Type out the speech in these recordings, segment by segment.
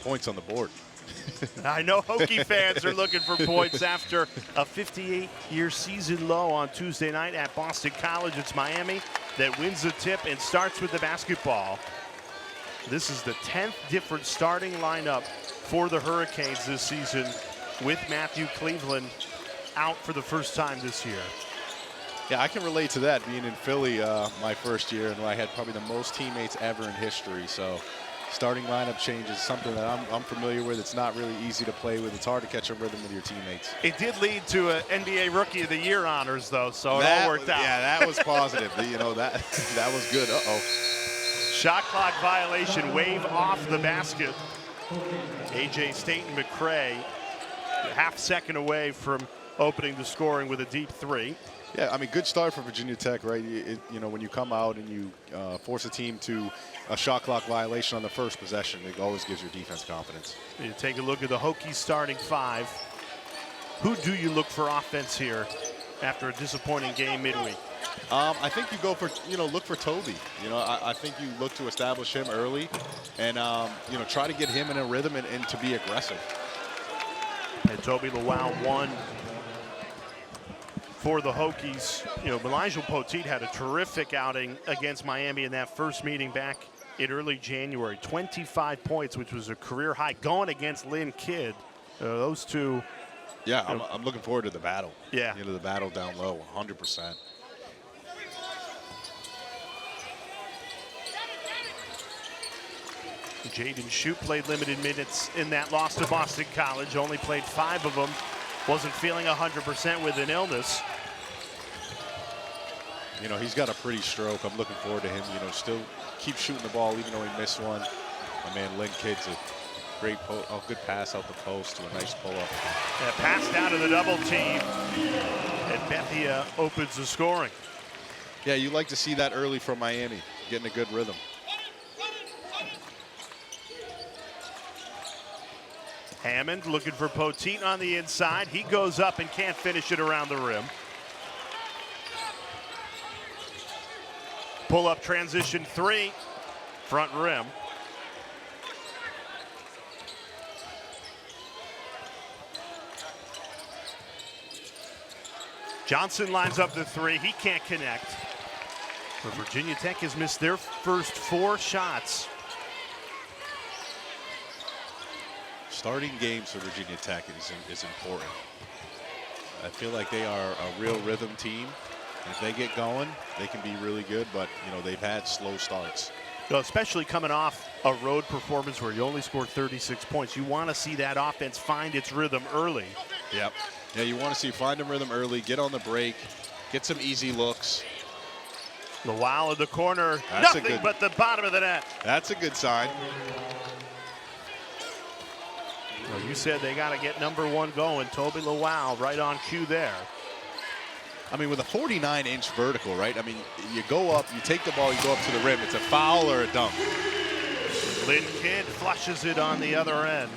Points on the board. I know Hokie fans are looking for points after a 58-year season low on Tuesday night at Boston College. It's Miami that wins the tip and starts with the basketball. This is the 10th different starting lineup for the Hurricanes this season, with Matthew Cleveland out for the first time this year. Yeah, I can relate to that, being in Philly my first year, and I had probably the most teammates ever in history. So starting lineup change is something that I'm familiar with. It's not really easy to play with. It's hard to catch a rhythm with your teammates. It did lead to an NBA Rookie of the Year honors, though, so it all worked out. Yeah, that was positive. You know, that was good. Uh-oh. Shot clock violation, wave off the basket. A.J. Staton-McCray, half second away from opening the scoring with a deep three. Yeah, I mean, good start for Virginia Tech, right? You know, when you come out and you force a team to a shot clock violation on the first possession, it always gives your defense confidence. You take a look at the Hokies starting five. Who do you look for offense here after a disappointing game midweek? I think you go for, look for Toby. You know, I think you look to establish him early and, try to get him in a rhythm and to be aggressive. And Toby Lawal won for the Hokies. You know, Elijah Poteet had a terrific outing against Miami in that first meeting back in early January. 25 points, which was a career high, going against Lynn Kidd. Those two. Yeah, I'm looking forward to the battle. Yeah. The battle down low, 100%. Jaden Shute played limited minutes in that loss to Boston College. Only played 5 of them. Wasn't feeling 100% with an illness. You know, he's got a pretty stroke. I'm looking forward to him, still keep shooting the ball even though he missed one. My man Lynn Kidd's a great good pass out the post to a nice pull-up. Yeah, pass down to the double team. And Bethia opens the scoring. Yeah, you like to see that early from Miami, getting a good rhythm. Hammond looking for Poteet on the inside. He goes up and can't finish it around the rim. Pull-up transition 3, front rim. Johnson lines up the 3. He can't connect. But Virginia Tech has missed their first 4 shots. Starting games for Virginia Tech is important. I feel like they are a real rhythm team. If they get going, they can be really good, but, they've had slow starts. Well, especially coming off a road performance where you only scored 36 points. You want to see that offense find its rhythm early. Yep. Yeah, you want to see find a rhythm early, get on the break, get some easy looks. Lawal in the corner. That's nothing but the bottom of the net. That's a good sign. Well, you said they got to get number 1 going. Toby Lawal right on cue there. I mean, with a 49-inch vertical, right? I mean, you go up, you take the ball, you go up to the rim. It's a foul or a dunk. Lynn Kidd flushes it on the other end.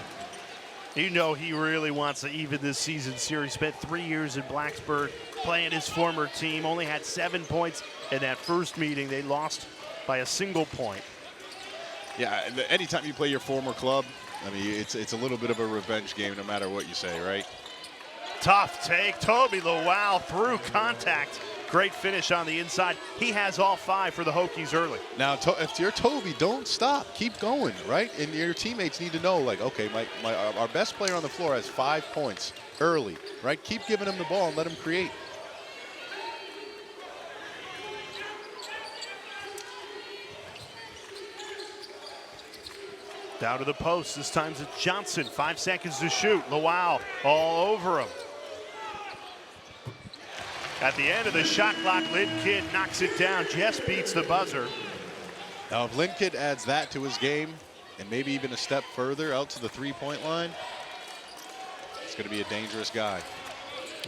You know he really wants to even this season series. Spent 3 years in Blacksburg playing his former team. Only had 7 points in that first meeting. They lost by a single point. Yeah, anytime you play your former club, I mean, it's a little bit of a revenge game no matter what you say, right? Tough take. Toby Lawal through contact. Great finish on the inside. He has all 5 for the Hokies early. Now, if you're Toby, don't stop. Keep going, right? And your teammates need to know, like, okay, our best player on the floor has 5 points early, right? Keep giving him the ball and let him create. Down to the post. This time it's Johnson. 5 seconds to shoot. Lawal all over him. At the end of the shot clock, Lynn Kidd knocks it down. Just beats the buzzer. Now, if Lynn Kidd adds that to his game and maybe even a step further out to the 3-point line, it's going to be a dangerous guy.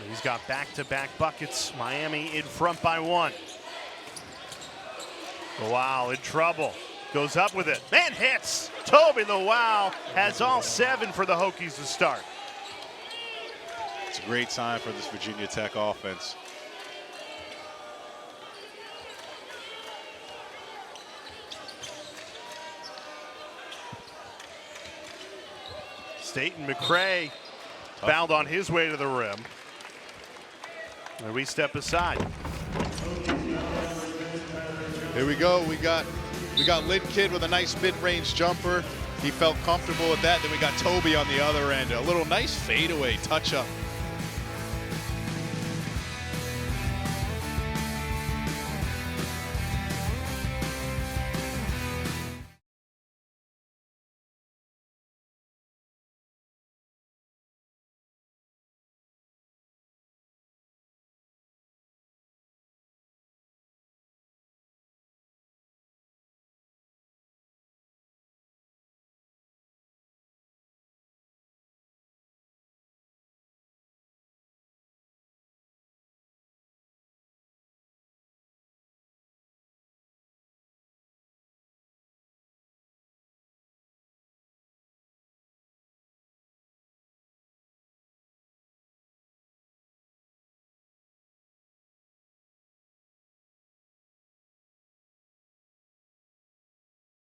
He's got back-to-back buckets. Miami in front by 1. Lawal in trouble. Goes up with it. And hits. Toby Lawal has all 7 for the Hokies to start. It's a great sign for this Virginia Tech offense. Staton-McCray fouled on his way to the rim. And we step aside. Here we go. We got Lynn Kidd with a nice mid-range jumper. He felt comfortable with that. Then we got Toby on the other end. A little nice fadeaway touch-up.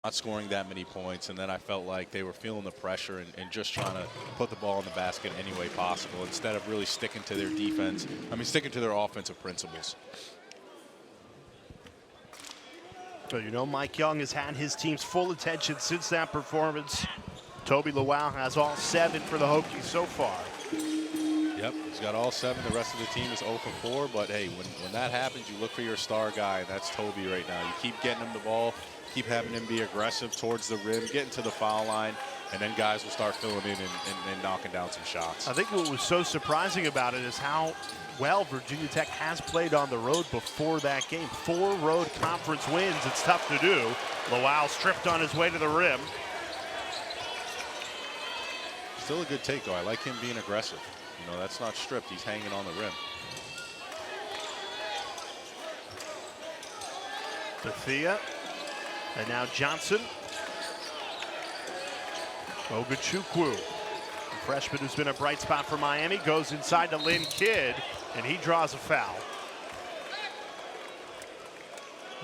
Not scoring that many points, and then I felt like they were feeling the pressure and just trying to put the ball in the basket any way possible instead of really sticking to their defense. I mean, sticking to their offensive principles. So you know Mike Young has had his team's full attention since that performance. Toby Lawal has all 7 for the Hokies so far. Yep, he's got all 7. The rest of the team is 0 for 4, but hey, when that happens, you look for your star guy, and that's Toby right now. You keep getting him the ball, keep having him be aggressive towards the rim, getting to the foul line, and then guys will start filling in and knocking down some shots. I think what was so surprising about it is how well Virginia Tech has played on the road before that game. 4 road conference wins. It's tough to do. Lawal stripped on his way to the rim. Still a good take, though. I like him being aggressive. You know, that's not stripped. He's hanging on the rim. Bethea. And now Johnson. Ogachukwu, the freshman who's been a bright spot for Miami, goes inside to Lynn Kidd, and he draws a foul.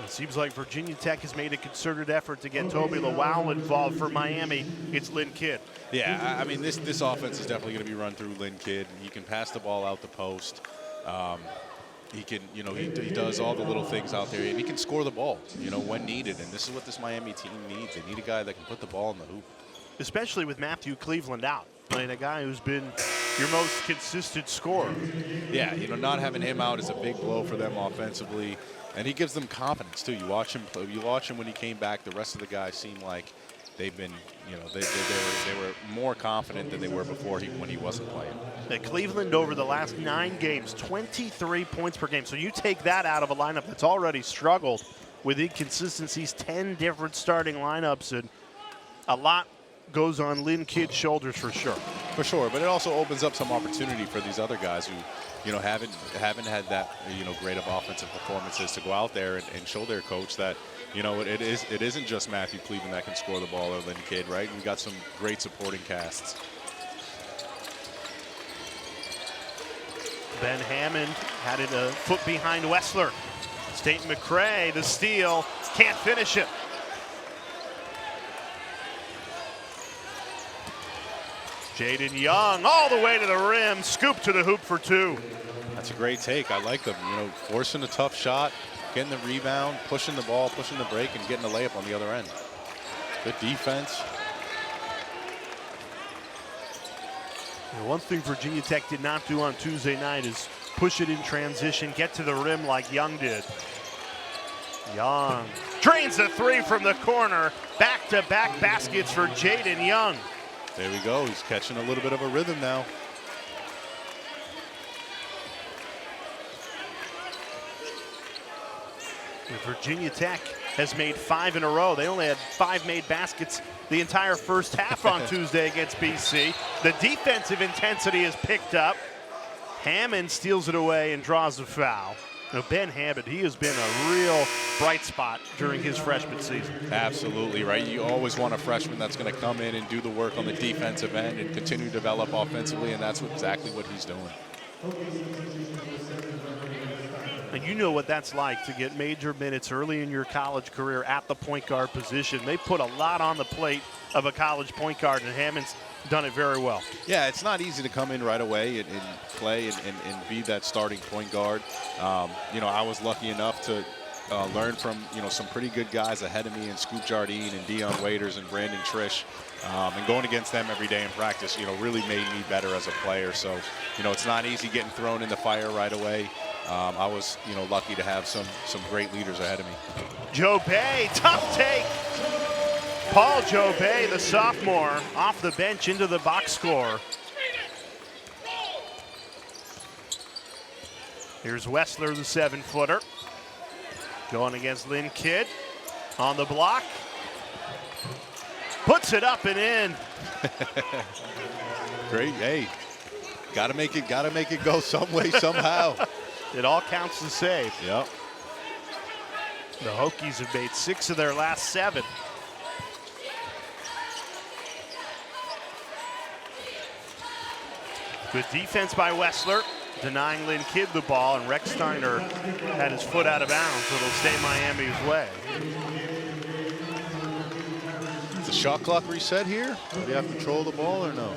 It seems like Virginia Tech has made a concerted effort to get Toby Lawal involved. For Miami, it's Lynn Kidd. Yeah, I mean, this offense is definitely going to be run through Lynn Kidd. He can pass the ball out the post. He can, you know, he does all the little things out there, and he can score the ball, you know, when needed. And this is what this Miami team needs. They need a guy that can put the ball in the hoop. Especially with Matthew Cleveland out, playing a guy who's been your most consistent scorer. Yeah, you know, not having him out is a big blow for them offensively, and he gives them confidence too. You watch him when he came back. The rest of the guys seem like they've been, you know, they were more confident than they were before when he wasn't playing. At Cleveland, over the last 9 games, 23 points per game. So you take that out of a lineup that's already struggled with inconsistencies, 10 different starting lineups, and a lot goes on Lynn Kidd's shoulders for sure. For sure, but it also opens up some opportunity for these other guys who, you know, haven't had that, you know, great of offensive performances to go out there and show their coach that, you know, it isn't just Matthew Cleveland that can score the ball or Lynn Kidd, right? We got some great supporting casts. Ben Hammond had it a foot behind Wessler. Staton-McCray, the steal, can't finish it. Jaydon Young all the way to the rim, scoop to the hoop for 2. That's a great take. I like them, you know, forcing a tough shot, getting the rebound, pushing the ball, pushing the break, and getting the layup on the other end. Good defense. And one thing Virginia Tech did not do on Tuesday night is push it in transition, get to the rim like Young did. Young drains a 3 from the corner. Back-to-back baskets for Jaden Young. There we go. He's catching a little bit of a rhythm now. And Virginia Tech has made 5 in a row. They only had 5 made baskets the entire first half on Tuesday against BC. The defensive intensity has picked up. Hammond steals it away and draws a foul. Now, Ben Hammond, he has been a real bright spot during his freshman season. Absolutely, right? You always want a freshman that's going to come in and do the work on the defensive end and continue to develop offensively, and that's exactly what he's doing. And you know what that's like to get major minutes early in your college career at the point guard position. They put a lot on the plate of a college point guard, and Hammond's done it very well. Yeah, it's not easy to come in right away and play and be that starting point guard. I was lucky enough to learn from, some pretty good guys ahead of me in Scoop Jardine and Dion Waiters and Brandon Trish. And going against them every day in practice, really made me better as a player. So, it's not easy getting thrown in the fire right away. I was, lucky to have some great leaders ahead of me. Joe Bay, tough take. Paul Joe Bay, the sophomore, off the bench into the box score. Here's Wessler, the 7-footer. Going against Lynn Kidd on the block. Puts it up and in. Great, hey, gotta make it go some way, somehow. It all counts as save. Yep. The Hokies have made 6 of their last 7. Good defense by Wessler, denying Lynn Kidd the ball, and Rex Steiner had his foot out of bounds, so it'll stay Miami's way. Is the shot clock reset here? Do we have to control the ball or no?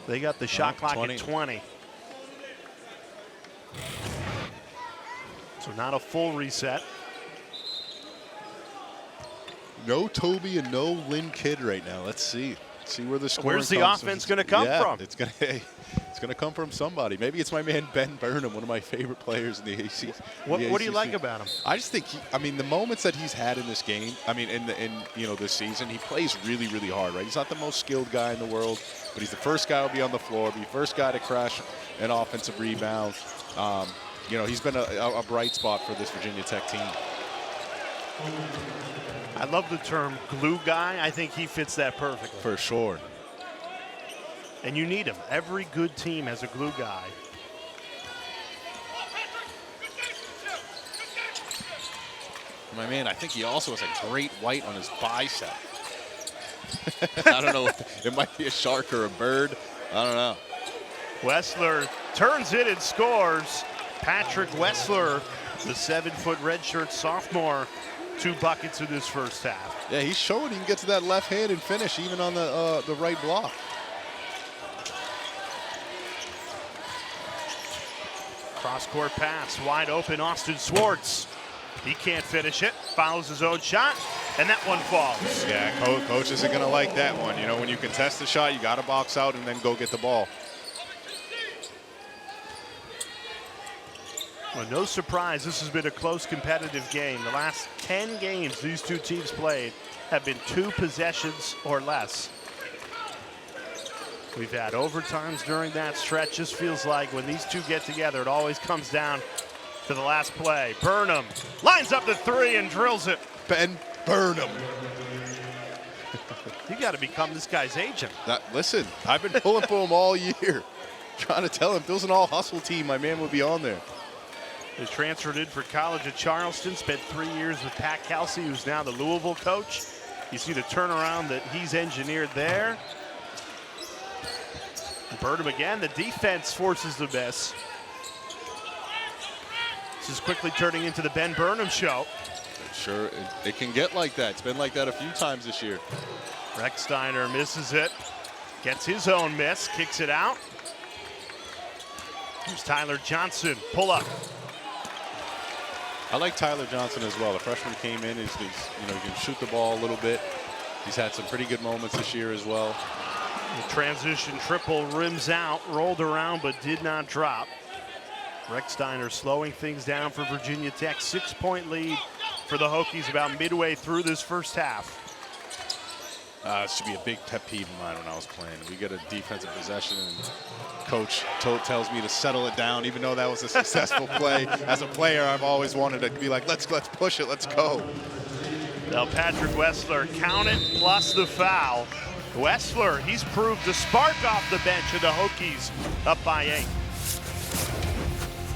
They got the shot clock 20. at 20. So not a full reset. No Toby and no Lynn Kidd right now. Let's see. See where the score. Where's the offense going to come from? It's going to come from somebody. Maybe it's my man Ben Burnham, one of my favorite players in the ACC. What do you like about him? I just think the moments that he's had in this game, in this season, he plays really, really hard, right? He's not the most skilled guy in the world, but he's the first guy to be on the floor, be the first guy to crash an offensive rebound. He's been a bright spot for this Virginia Tech team. I love the term glue guy. I think he fits that perfectly. For sure. And you need him. Every good team has a glue guy. My man, I think he also has a great white on his bicep. I don't know. It might be a shark or a bird. I don't know. Wessler turns it and scores. Patrick Wessler, the 7-foot redshirt sophomore, 2 buckets in this first half. Yeah, he's showing he can get to that left hand and finish even on the right block. Cross-court pass, wide open, Austin Swartz. He can't finish it, fouls his own shot, and that one falls. Yeah, coach isn't going to like that one. When you contest the shot, you got to box out and then go get the ball. Well, no surprise, this has been a close competitive game. The last 10 games these two teams played have been 2 possessions or less. We've had overtimes during that stretch. Just feels like when these two get together, it always comes down to the last play. Burnham lines up the 3 and drills it. Ben Burnham. You got to become this guy's agent. Listen, I've been pulling for him all year. Trying to tell him if it was an all-hustle team, my man would be on there. He transferred in for college at Charleston, spent 3 years with Pat Kelsey, who's now the Louisville coach. You see the turnaround that he's engineered there. Burnham again, the defense forces the miss. This is quickly turning into the Ben Burnham show. Sure, it can get like that. It's been like that a few times this year. Rex Steiner misses it, gets his own miss, kicks it out. Here's Tyler Johnson, pull up. I like Tyler Johnson as well. The freshman came in, he can shoot the ball a little bit. He's had some pretty good moments this year as well. The transition triple rims out, rolled around but did not drop. Rex Steiner slowing things down for Virginia Tech. 6-point lead for the Hokies about midway through this first half. It should be a big pet peeve of mine when I was playing. We get a defensive possession and coach tells me to settle it down, even though that was a successful play. As a player, I've always wanted to be like, let's push it, let's go. Now Patrick Wessler, count it plus the foul. Wessler, he's proved the spark off the bench of the Hokies, up by 8.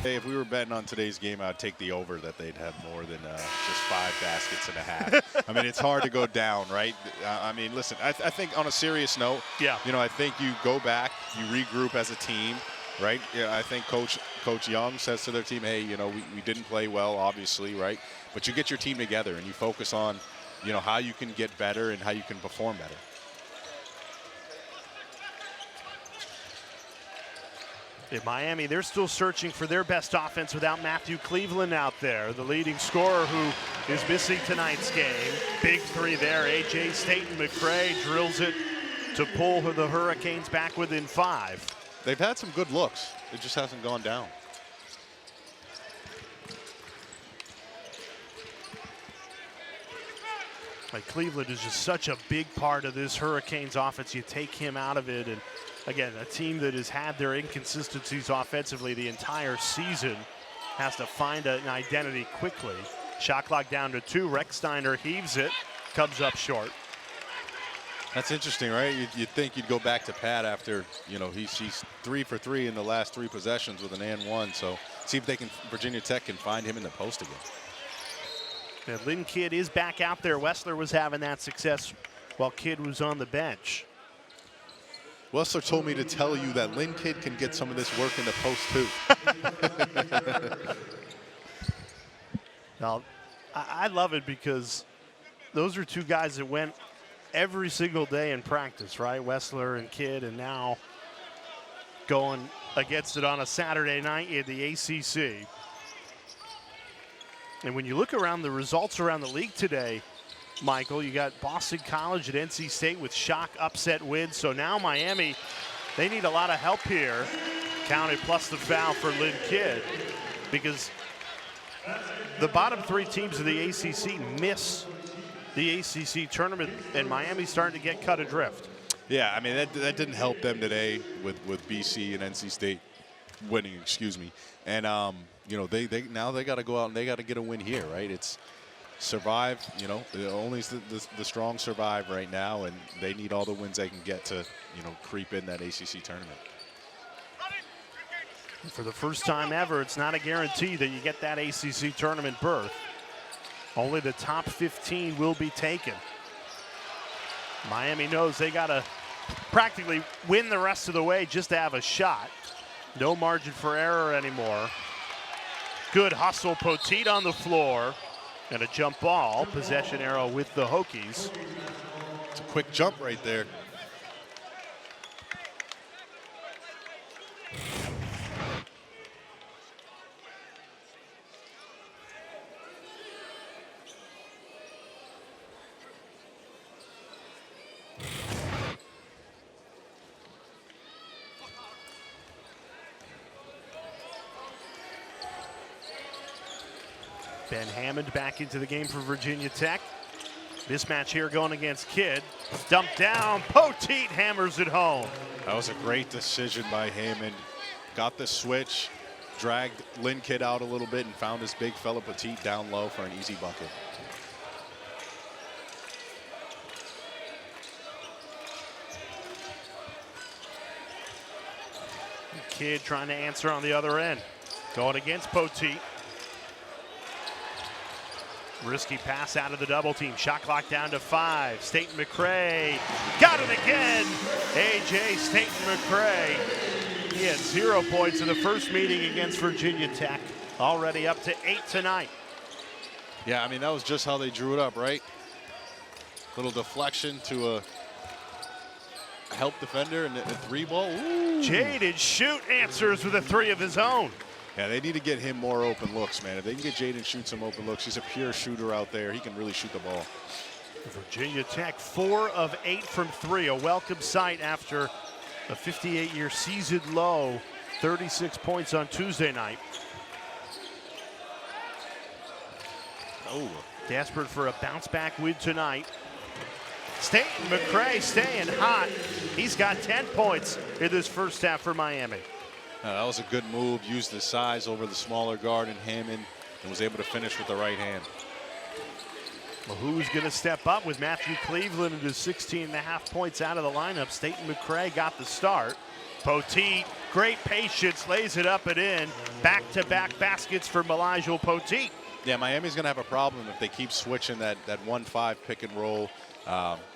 Hey, if we were betting on today's game, I'd take the over that they'd have more than just 5 baskets and a half. I mean, it's hard to go down, right? Listen, I think on a serious note, yeah. I think you go back, you regroup as a team, right? Yeah, I think Coach Young says to their team, hey, we didn't play well, obviously, right? But you get your team together and you focus on, how you can get better and how you can perform better. In Miami, they're still searching for their best offense without Matthew Cleveland out there, the leading scorer who is missing tonight's game. Big three there. A.J. Staton-McCray drills it to pull the Hurricanes back within 5. They've had some good looks. It just hasn't gone down. Like, Cleveland is just such a big part of this Hurricanes offense. You take him out of it, and again, a team that has had their inconsistencies offensively the entire season has to find an identity quickly. Shot clock down to 2. Rechsteiner heaves it, comes up short. That's interesting, right? You'd think you'd go back to Pat after, you know, he's 3 for 3 in the last 3 possessions with an and one. So see if Virginia Tech can find him in the post again. And Lynn Kidd is back out there. Wessler was having that success while Kidd was on the bench. Wessler told me to tell you that Lynn Kidd can get some of this work in the post too. Now, I love it because those are two guys that went every single day in practice, right? Wessler and Kidd, and now going against it on a Saturday night in the ACC. And when you look around the results around the league today, Michael, you got Boston College at NC State with shock upset wins. So now Miami, they need a lot of help here. Counted plus the foul for Lynn Kidd, because the bottom 3 teams of the ACC miss the ACC tournament, and Miami's starting to get cut adrift. Yeah, I mean, that didn't help them today with BC and NC State winning, excuse me. And, you know, they now they got to go out and they got to get a win here, right? It's survive, you know, only the strong survive right now, and they need all the wins they can get to, you know, creep in that ACC tournament. For the first time ever, it's not a guarantee that you get that ACC tournament berth. Only the top 15 will be taken. Miami knows they got to practically win the rest of the way just to have a shot. No margin for error anymore. Good hustle, Poteet on the floor, and a jump ball. Possession arrow with the Hokies. It's a quick jump right there. Ben Hammond back into the game for Virginia Tech. Mismatch here going against Kidd. Dumped down, Poteet hammers it home. That was a great decision by Hammond. Got the switch, dragged Lynn Kidd out a little bit, and found his big fella Poteet down low for an easy bucket. Kidd trying to answer on the other end. Going against Poteet. Risky pass out of the double team. Shot clock down to 5. Staton-McCray got it again. A.J. Staton-McCray. He had 0 points in the first meeting against Virginia Tech. Already up to 8 tonight. Yeah, I mean, that was just how they drew it up, right? Little deflection to a help defender and a 3-ball. Ooh. Jaden Shoot answers with a 3 of his own. Yeah, they need to get him more open looks, man. If they can get Jaden shoot some open looks, he's a pure shooter out there. He can really shoot the ball. Virginia Tech 4 of 8 from 3. A welcome sight after a 58-year season low. 36 points on Tuesday night. Oh, Desperate for a bounce back win tonight. Staton-McCray staying hot. He's got 10 points in this first half for Miami. that was a good move. Used the size over the smaller guard in Hammond and was able to finish with the right hand. Well, who's going to step up with Matthew Cleveland and his 16.5 points out of the lineup? Staton-McCray got the start. Poteet, great patience, lays it up and in. Back-to-back baskets for Elijah Poteet. Yeah, Miami's going to have a problem if they keep switching that 1-5 pick and roll.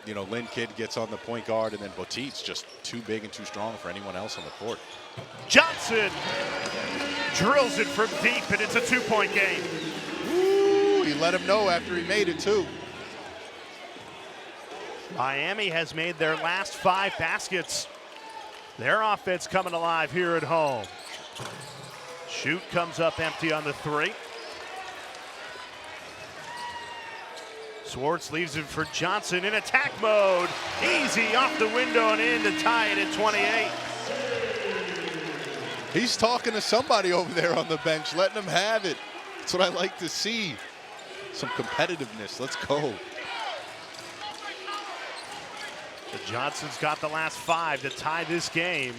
You know, Lynn Kidd gets on the point guard, and then Poteet's just too big and too strong for anyone else on the court. Johnson drills it from deep, and it's a 2-point game. Ooh, he let him know after he made it, too. Miami has made their last 5 baskets. Their offense coming alive here at home. Shoot comes up empty on the three. Swartz leaves it for Johnson in attack mode. Easy off the window and in to tie it at 28. He's talking to somebody over there on the bench, letting him have it. That's what I like to see. Some competitiveness. Let's go. Johnson's got the last 5 to tie this game.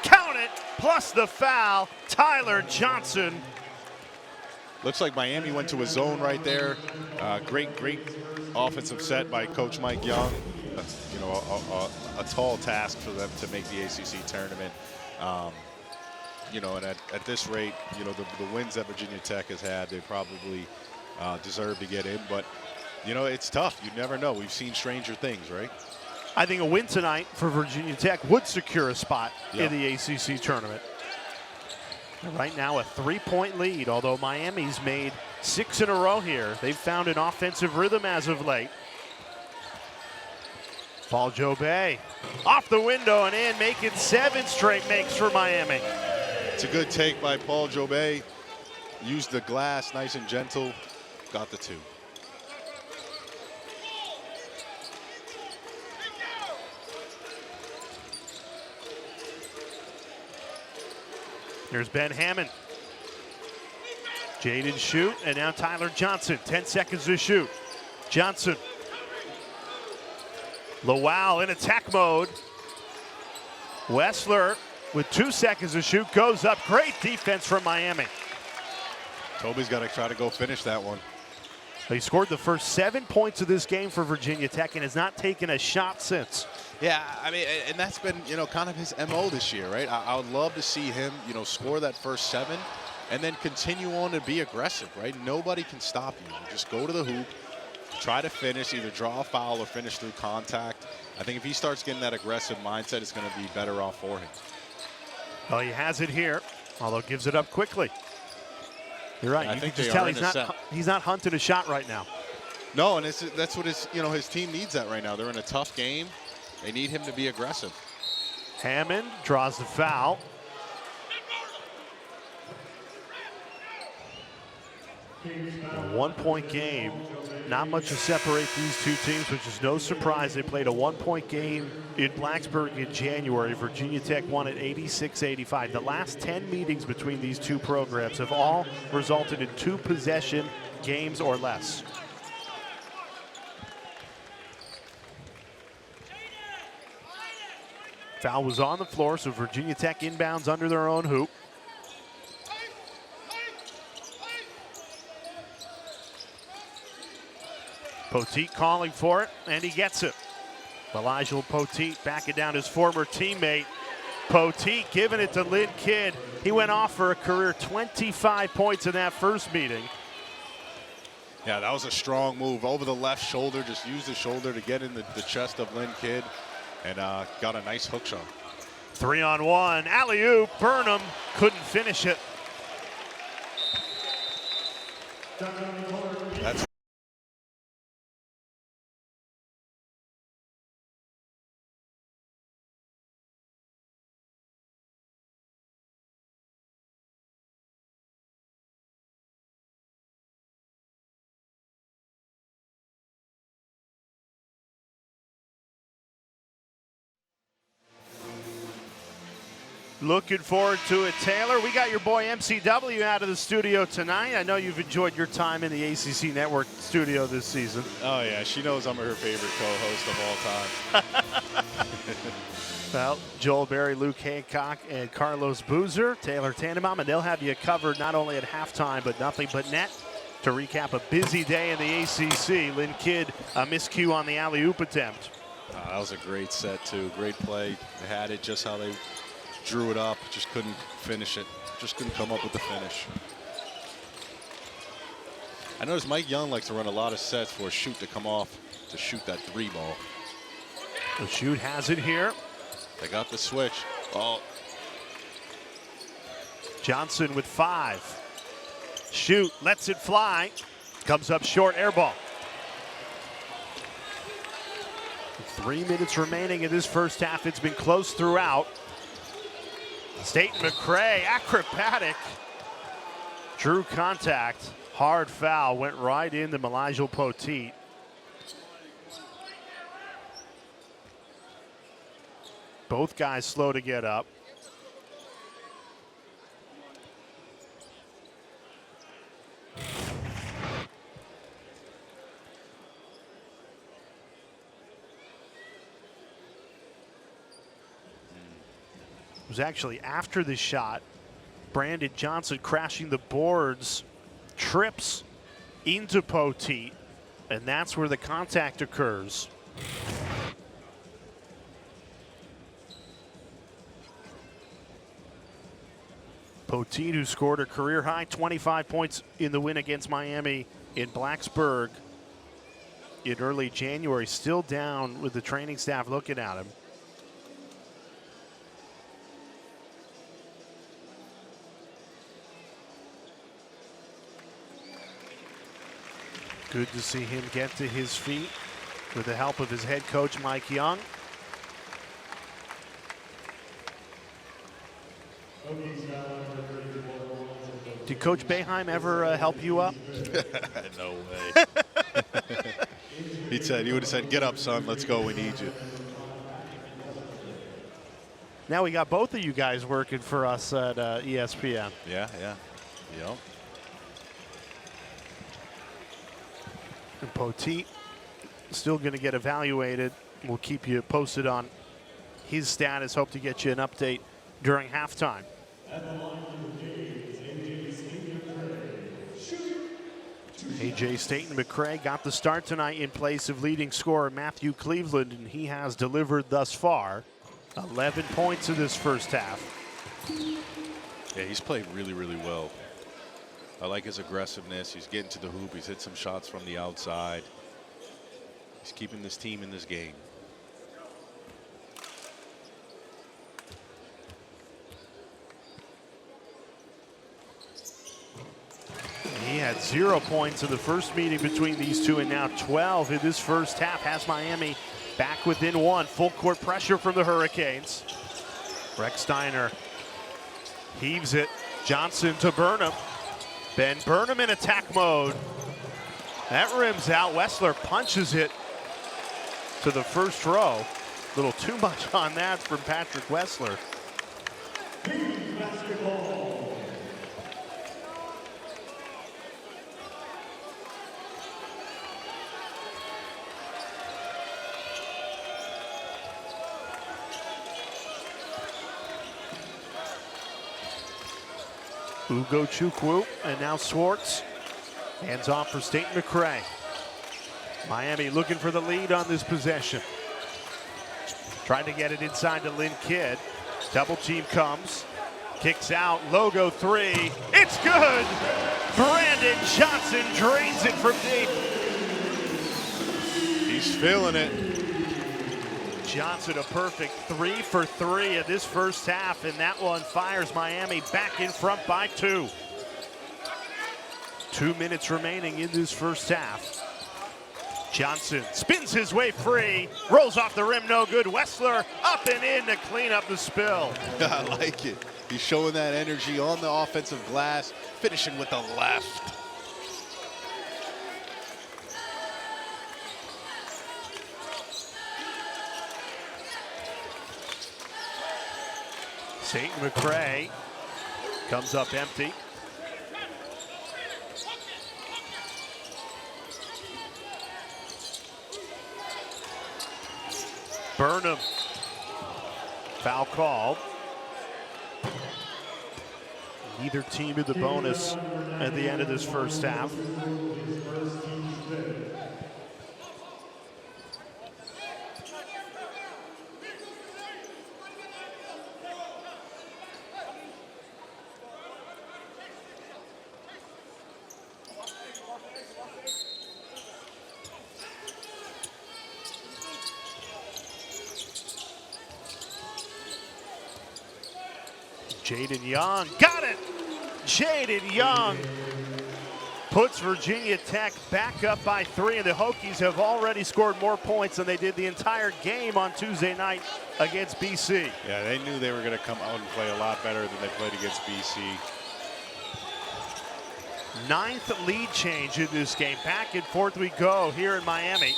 Count it, plus the foul. Tyler Johnson. Looks like Miami went to a zone right there. Great offensive set by Coach Mike Young. That's, you know, a tall task for them to make the ACC tournament. You know, and at this rate, you know, the wins that Virginia Tech has had, they probably deserve to get in. But, you know, it's tough. You never know. We've seen stranger things, right? I think a win tonight for Virginia Tech would secure a spot in the ACC tournament. Right now, a 3-point lead, although Miami's made 6 in a row here. They've found an offensive rhythm as of late. Paul Jobay off the window and in, making 7 straight makes for Miami. It's a good take by Paul Jobay. Used the glass nice and gentle. Got the 2. Here's Ben Hammond. Jaden shoot, and now Tyler Johnson. 10 seconds to shoot. Johnson. Lowell in attack mode. Wessler with 2 seconds to shoot goes up. Great defense from Miami. Toby's got to try to go finish that one. He scored the first 7 points of this game for Virginia Tech and has not taken a shot since. Yeah, I mean, and that's been, you know, kind of his MO this year, right? I would love to see him, you know, score that first 7 and then continue on to be aggressive, right? Nobody can stop you. You just go to the hoop, try to finish, either draw a foul or finish through contact. I think if he starts getting that aggressive mindset, it's going to be better off for him. Well, he has it here, although gives it up quickly. You're right. You can just tell he's not hunting a shot right now. No, and that's what his team needs that right now. They're in a tough game. They need him to be aggressive. Hammond draws the foul. A 1-point game. Not much to separate these two teams, which is no surprise. They played a 1-point game in Blacksburg in January. Virginia Tech won at 86-85. The last 10 meetings between these two programs have all resulted in 2-possession games or less. Foul was on the floor, so Virginia Tech inbounds under their own hoop. Poteet calling for it, and he gets it. Elijah Poteet backing down his former teammate. Poteet giving it to Lynn Kidd. He went off for a career 25 points in that first meeting. Yeah, that was a strong move. Over the left shoulder, just used the shoulder to get in the chest of Lynn Kidd, and got a nice hook shot. 3-on-1, alley-oop, Burnham couldn't finish it. That's Looking forward to it, Taylor. We got your boy MCW out of the studio tonight. I know you've enjoyed your time in the ACC Network studio this season. Oh, yeah. She knows I'm her favorite co-host of all time. Well, Joel Berry, Luke Hancock, and Carlos Boozer, Taylor Tannenbaum, and they'll have you covered not only at halftime, but nothing but net to recap a busy day in the ACC. Lynn Kidd, a miscue on the alley-oop attempt. That was a great set, too. Great play. They had it just how they drew it up, just couldn't finish it. Just couldn't come up with the finish. I noticed Mike Young likes to run a lot of sets for a shoot to come off to shoot that 3 ball. The shoot has it here. They got the switch. Oh. Johnson with 5. Shoot, lets it fly. Comes up short, air ball. 3 minutes remaining in this first half. It's been close throughout. Staton-McCray, acrobatic. Drew contact, hard foul, went right into Elijah Poteet. Both guys slow to get up. It was actually after the shot. Brandon Johnson crashing the boards, trips into Poteet, and that's where the contact occurs. Poteet, who scored a career-high 25 points in the win against Miami in Blacksburg in early January, still down with the training staff looking at him. Good to see him get to his feet with the help of his head coach, Mike Young. Did Coach Boeheim ever help you up? No way. He would have said, "Get up, son. Let's go. We need you." Now we got both of you guys working for us at ESPN. Yeah. Yep. And Poteet still going to get evaluated. We'll keep you posted on his status. Hope to get you an update during halftime. AJ Staton-McCray got the start tonight in place of leading scorer Matthew Cleveland, and he has delivered thus far 11 points in this first half. Yeah, he's played really, really well. I like his aggressiveness. He's getting to the hoop. He's hit some shots from the outside. He's keeping this team in this game. He had 0 points in the first meeting between these two, and now 12 in this first half. Has Miami back within one. Full court pressure from the Hurricanes. Rex Steiner heaves it. Johnson to Burnham. Ben Burnham in attack mode. That rims out. Wessler punches it to the first row. A little too much on that from Patrick Wessler. Ugo Chukwu and now Swartz. Hands off for Staton-McCray. Miami looking for the lead on this possession. Trying to get it inside to Lynn Kidd. Double team comes. Kicks out. Logo three. It's good! Brandon Johnson drains it from deep. He's feeling it. Johnson a perfect 3 for 3 in this first half, and that one fires Miami back in front by 2. 2 minutes remaining in this first half. Johnson spins his way free, rolls off the rim, no good. Wessler up and in to clean up the spill. I like it. He's showing that energy on the offensive glass, finishing with the left. Staton-McCray comes up empty. Burnham. Foul called. Neither team in the bonus at the end of this first half. Jaydon Young, got it! Jaydon Young puts Virginia Tech back up by 3, and the Hokies have already scored more points than they did the entire game on Tuesday night against BC. Yeah, they knew they were going to come out and play a lot better than they played against BC. 9th lead change in this game. Back and forth we go here in Miami.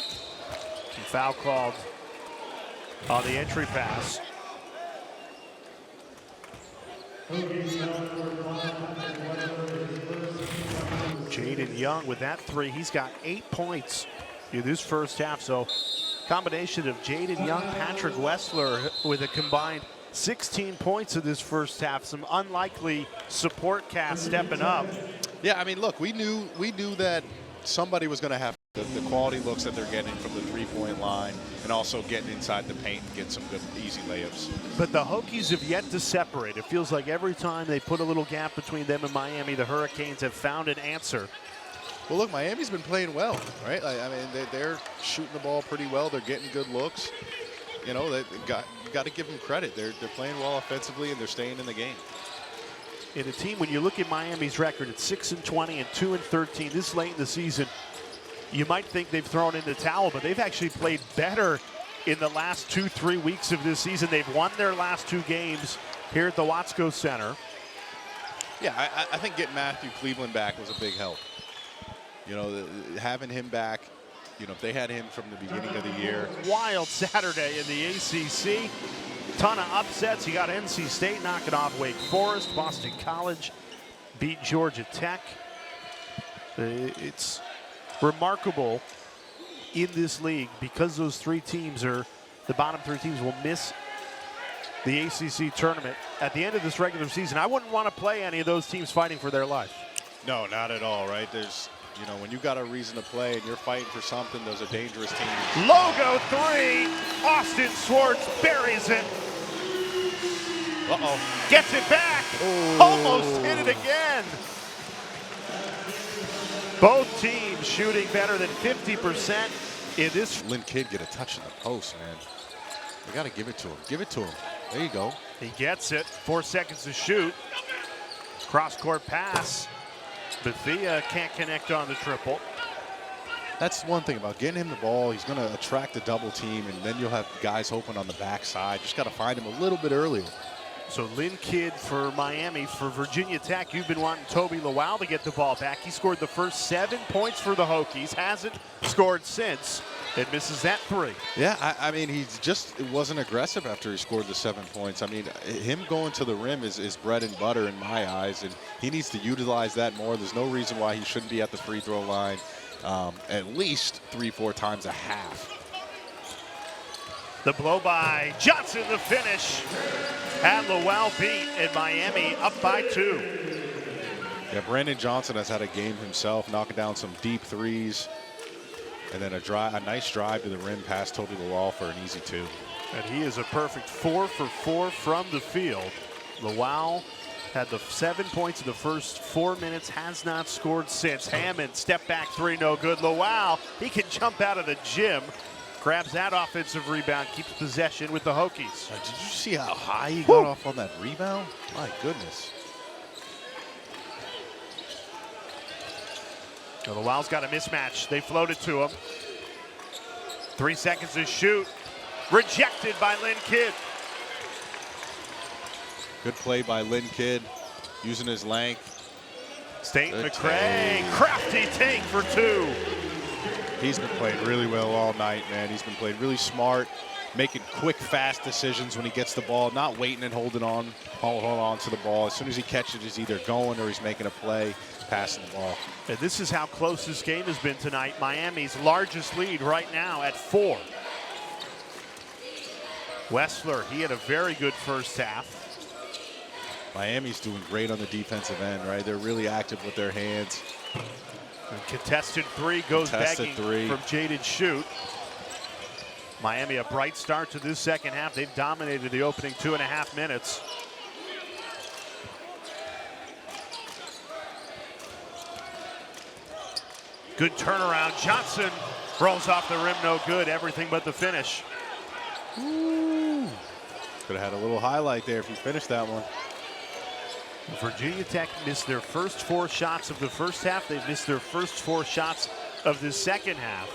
And foul called on the entry pass. Jaydon Young with that 3. He's got 8 points in this first half. So combination of Jaydon Young, Patrick Wessler with a combined 16 points in this first half. Some unlikely support cast stepping up. Yeah, I mean, look, we knew that somebody was going to have the quality looks that they're getting from the three-point line and also getting inside the paint and get some good, easy layups. But the Hokies have yet to separate. It feels like every time they put a little gap between them and Miami, the Hurricanes have found an answer. Well, look, Miami's been playing well, right? I mean, they're shooting the ball pretty well. They're getting good looks. You know, you got to give them credit. They're playing well offensively and they're staying in the game. In a team, when you look at Miami's record, it's 6-20 and 2-13 this late in the season. You might think they've thrown in the towel, but they've actually played better in the last 2-3 weeks of this season. They've won their last 2 games here at the Watsco Center. Yeah, I think getting Matthew Cleveland back was a big help. You know, having him back, you know, if they had him from the beginning of the year. Wild Saturday in the ACC. Ton of upsets. You got NC State knocking off Wake Forest. Boston College beat Georgia Tech. It's remarkable in this league because those 3 teams are, the bottom 3 teams will miss the ACC tournament at the end of this regular season. I wouldn't want to play any of those teams fighting for their life. No, not at all, right? There's, you know, when you got a reason to play and you're fighting for something, those are dangerous teams. Logo 3, Austin Swartz buries it. Uh-oh. Gets it back. Oh. Almost hit it again. Both teams shooting better than 50% in this. Lynn Kidd get a touch in the post, man. We got to give it to him. Give it to him. There you go. He gets it. 4 seconds to shoot. Cross-court pass. Bethea can't connect on the triple. That's one thing about getting him the ball. He's going to attract a double team, and then you'll have guys open on the backside. Just got to find him a little bit earlier. So Lynn Kidd for Miami. For Virginia Tech, you've been wanting Toby Lowell to get the ball back. He scored the first 7 points for the Hokies. Hasn't scored since. It misses that 3. Yeah, I mean, it wasn't aggressive after he scored the 7 points. I mean, him going to the rim is bread and butter in my eyes, and he needs to utilize that more. There's no reason why he shouldn't be at the free throw line at least 3-4 times a half. The blow by Johnson, the finish. Had Lowell beat, and Miami up by 2. Yeah, Brandon Johnson has had a game himself, knocking down some deep threes. And then a nice drive to the rim past Toby Lowell for an easy 2. And he is a perfect 4 for 4 from the field. Lowell had the 7 points in the first 4 minutes, has not scored since. Hammond, step back 3, no good. Lowell, he can jump out of the gym. Grabs that offensive rebound, keeps possession with the Hokies. Did you see how high he got off on that rebound? My goodness. So Lowell's got a mismatch. They float it to him. 3 seconds to shoot. Rejected by Lynn Kidd. Good play by Lynn Kidd, using his length. Staton-McCray, crafty take for 2. He's been playing really well all night, man. He's been playing really smart, making quick, fast decisions when he gets the ball, not waiting and holding on to the ball. As soon as he catches, he's either going or he's making a play, passing the ball. And this is how close this game has been tonight. Miami's largest lead right now at 4. Wessler, he had a very good first half. Miami's doing great on the defensive end, right? They're really active with their hands. And contested 3 goes begging from Jaden Shoot. Miami a bright start to this second half. They've dominated the opening 2.5 minutes. Good turnaround. Johnson rolls off the rim, no good. Everything but the finish. Ooh. Could have had a little highlight there if he finished that one. Virginia Tech missed their first 4 shots of the first half. They've missed their first 4 shots of the second half.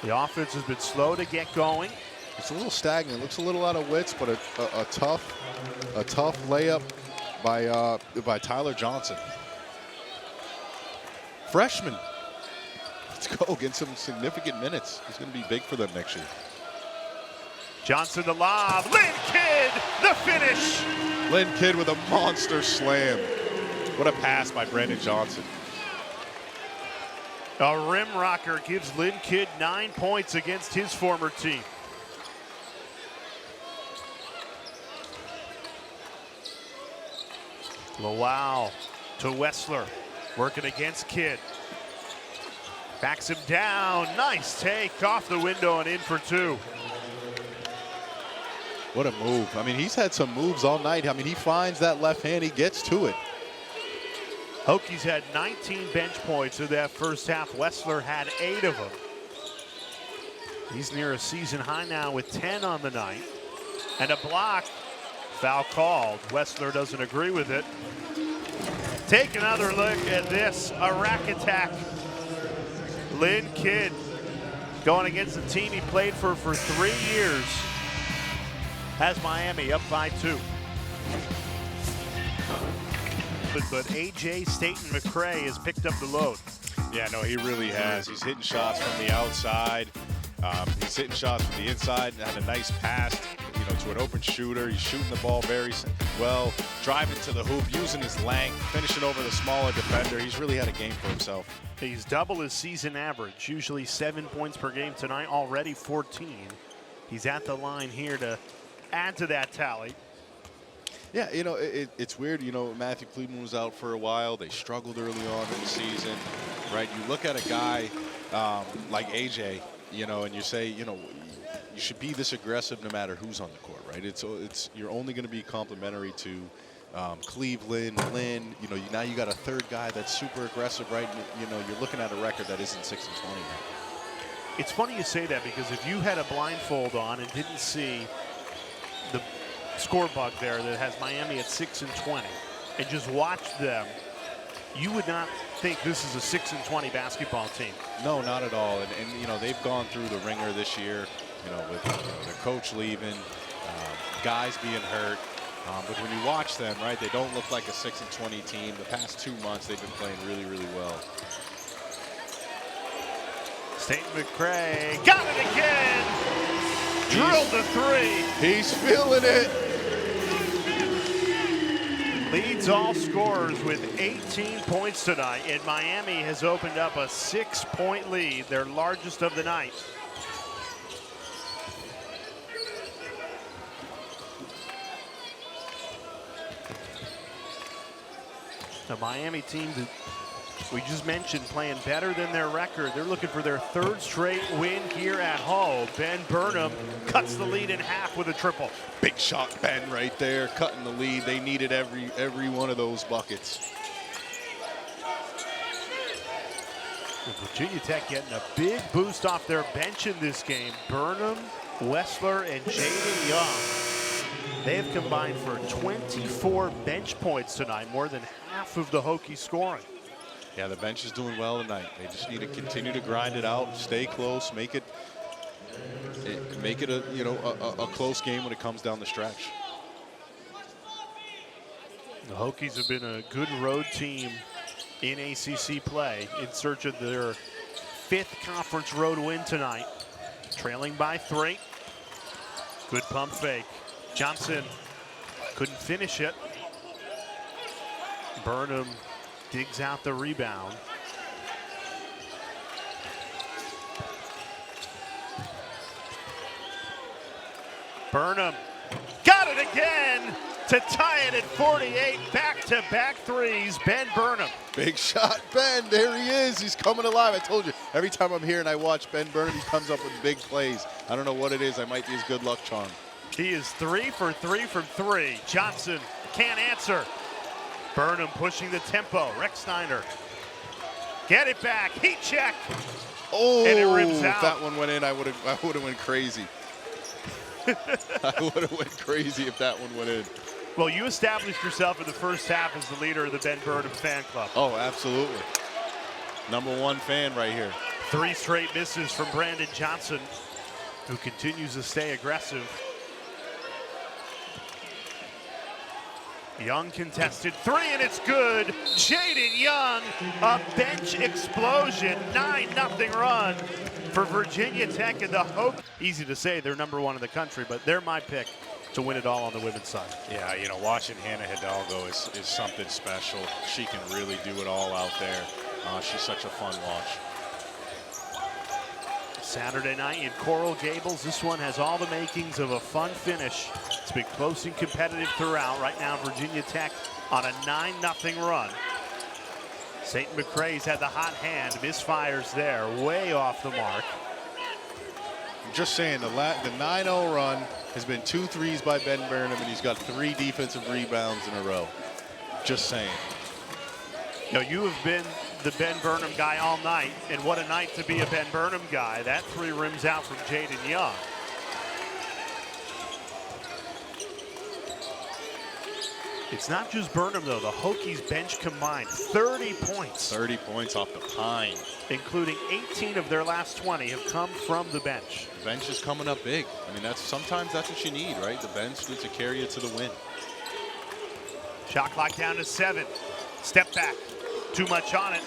The offense has been slow to get going. It's a little stagnant. It looks a little out of wits, but a tough layup by Tyler Johnson. Freshman. Let's go get some significant minutes. He's going to be big for them next year. Johnson to lob. Lynn Kidd, the finish. Lynn Kidd with a monster slam. What a pass by Brandon Johnson. A rim rocker gives Lynn Kidd 9 points against his former team. Wow to Wessler, working against Kidd. Backs him down. Nice take off the window and in for 2. What a move. I mean, he's had some moves all night. I mean, he finds that left hand, he gets to it. Hokies had 19 bench points in that first half. Wessler had 8 of them. He's near a season high now with 10 on the night. And a block. Foul called. Wessler doesn't agree with it. Take another look at this. A rack attack. Lynn Kidd going against the team he played for 3 years. Has Miami up by 2. But AJ Staton-McCray has picked up the load. Yeah, no, he really has. He's hitting shots from the outside. He's hitting shots from the inside and had a nice pass, to an open shooter. He's shooting the ball very well, driving to the hoop, using his length, finishing over the smaller defender. He's really had a game for himself. He's double his season average, usually 7 points per game tonight, already 14. He's at the line here to add to that tally. Yeah, it's weird. Matthew Cleveland was out for a while. They struggled early on in the season, right? You look at a guy like AJ, and you say, you should be this aggressive no matter who's on the court, right? You're only going to be complimentary to Cleveland, Lynn. Now you got a third guy that's super aggressive, right? You're looking at a record that isn't 6-20 now. It's funny you say that because if you had a blindfold on and didn't see the score bug there that has Miami at 6-20 and just watched them, you would not think this is a 6-20 basketball team. No, not at all. And they've gone through the ringer this year, with their coach leaving, guys being hurt. But when you watch them, right, they don't look like a 6-20 team. The past 2 months, they've been playing really, really well. Staton-McCray got it again. Drilled the 3. He's feeling it. Leads all scorers with 18 points tonight, and Miami has opened up a 6-point lead, their largest of the night. The Miami team that we just mentioned playing better than their record. They're looking for their 3rd straight win here at home. Ben Burnham cuts the lead in half with a triple. Big shot, Ben, right there, cutting the lead. They needed every one of those buckets. Virginia Tech getting a big boost off their bench in this game. Burnham, Wessler, and Jaydon Young. They have combined for 24 bench points tonight, more than half of the Hokies scoring. Yeah, the bench is doing well tonight. They just need to continue to grind it out, stay close, make it a close game when it comes down the stretch. The Hokies have been a good road team in ACC play in search of their 5th conference road win tonight. Trailing by 3. Good pump fake. Johnson couldn't finish it. Burnham digs out the rebound. Burnham got it again to tie it at 48. Back-to-back threes. Ben Burnham. Big shot, Ben. There he is. He's coming alive. I told you, every time I'm here and I watch Ben Burnham, he comes up with big plays. I don't know what it is. I might be his good luck charm. He is 3 for 3 from 3. Johnson can't answer. Burnham pushing the tempo. Rex Steiner. Get it back. Heat check. Oh, and it rims out. If that one went in, I would have went crazy. I would have went crazy if that one went in. Well, you established yourself in the first half as the leader of the Ben Burnham fan club. Oh, absolutely. #1 fan right here. 3 straight misses from Brandon Johnson, who continues to stay aggressive. Young contested 3, and it's good. Jaydon Young, a bench explosion, 9-0 run for Virginia Tech and the Hokies. Easy to say they're #1 in the country, but they're my pick to win it all on the women's side. Yeah, you know, watching Hannah Hidalgo is something special. She can really do it all out there. She's such a fun watch. Saturday night in Coral Gables. This one has all the makings of a fun finish. It's been close and competitive throughout. Right now, Virginia Tech on a 9-0 run. Staton-McCray's had the hot hand. Misfires there, way off the mark. I'm just saying, the 9-0 run has been 2 threes by Ben Burnham, and he's got 3 defensive rebounds in a row. Just saying. You know, you have been the Ben Burnham guy all night, and what a night to be a Ben Burnham guy. That 3 rims out from Jaden Young. It's not just Burnham, though. The Hokies bench combined 30 points. 30 points off the pine. Including 18 of their last 20 have come from the bench. The bench is coming up big. I mean, sometimes that's what you need, right? The bench needs to carry you to the win. Shot clock down to 7. Step back. Too much on it.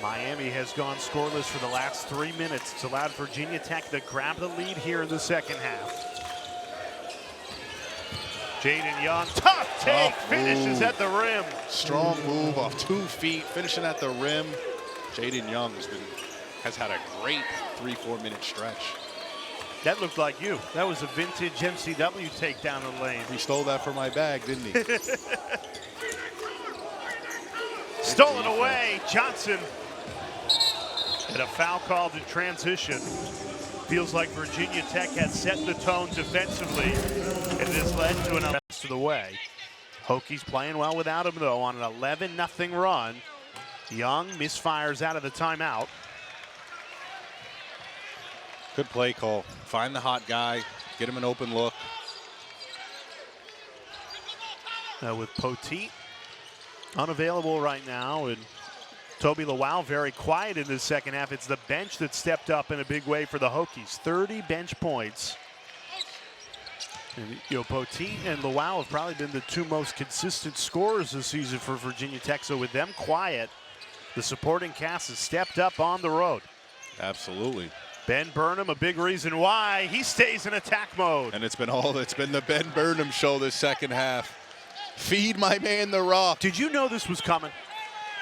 Miami has gone scoreless for the last 3 minutes. It's allowed Virginia Tech to grab the lead here in the second half. Jaden Young, tough take, finishes at the rim. Strong move off 2 feet, finishing at the rim. Jaden Young has had a great 3-4 minute stretch. That looked like you. That was a vintage MCW take down the lane. He stole that from my bag, didn't he? Stolen away, Johnson. And a foul called in transition. Feels like Virginia Tech has set the tone defensively, and it has led to an rest of the way. Hokies playing well without him, though, on an 11-0 run. Young misfires out of the timeout. Good play call. Find the hot guy, get him an open look. With Poteet unavailable right now, and Toby Lawal very quiet in the second half. It's the bench that stepped up in a big way for the Hokies. 30 bench points. And, you know, Poteet and Lawal have probably been the 2 most consistent scorers this season for Virginia Tech. So with them quiet, the supporting cast has stepped up on the road. Absolutely. Ben Burnham, a big reason why he stays in attack mode. And it's been the Ben Burnham show this second half. Feed my man the rock. Did you know this was coming?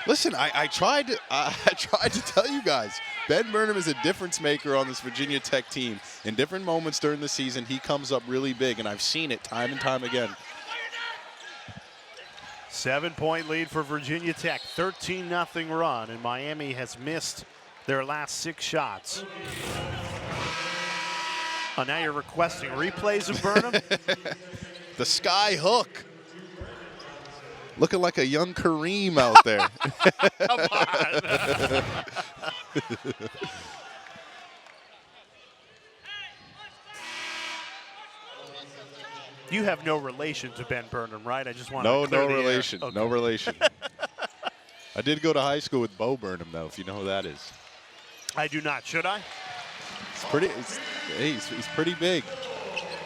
Listen, I tried to tell you guys, Ben Burnham is a difference maker on this Virginia Tech team. In different moments during the season, he comes up really big, and I've seen it time and time again. 7-point lead for Virginia Tech, 13-0 run, and Miami has missed their last 6 shots. Oh, now you're requesting replays of Burnham? The sky hook. Looking like a young Kareem out there. Come on. You have no relation to Ben Burnham, right? I just want to clear No the air. relation. Okay. No relation. I did go to high school with Bo Burnham, though, if you know who that is. I do not. Should I? He's pretty big.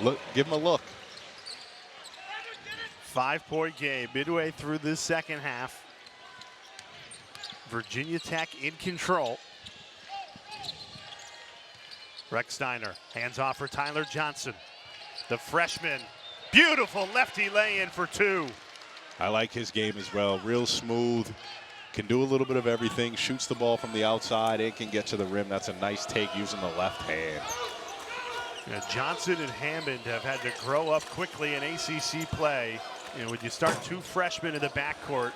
Look, give him a look. 5-point game midway through this second half. Virginia Tech in control. Rex Steiner hands off for Tyler Johnson. The freshman, beautiful lefty lay-in for 2. I like his game as well. Real smooth. Can do a little bit of everything. Shoots the ball from the outside and can get to the rim. That's a nice take using the left hand. Now, Johnson and Hammond have had to grow up quickly in ACC play. You know, when you start 2 freshmen in the backcourt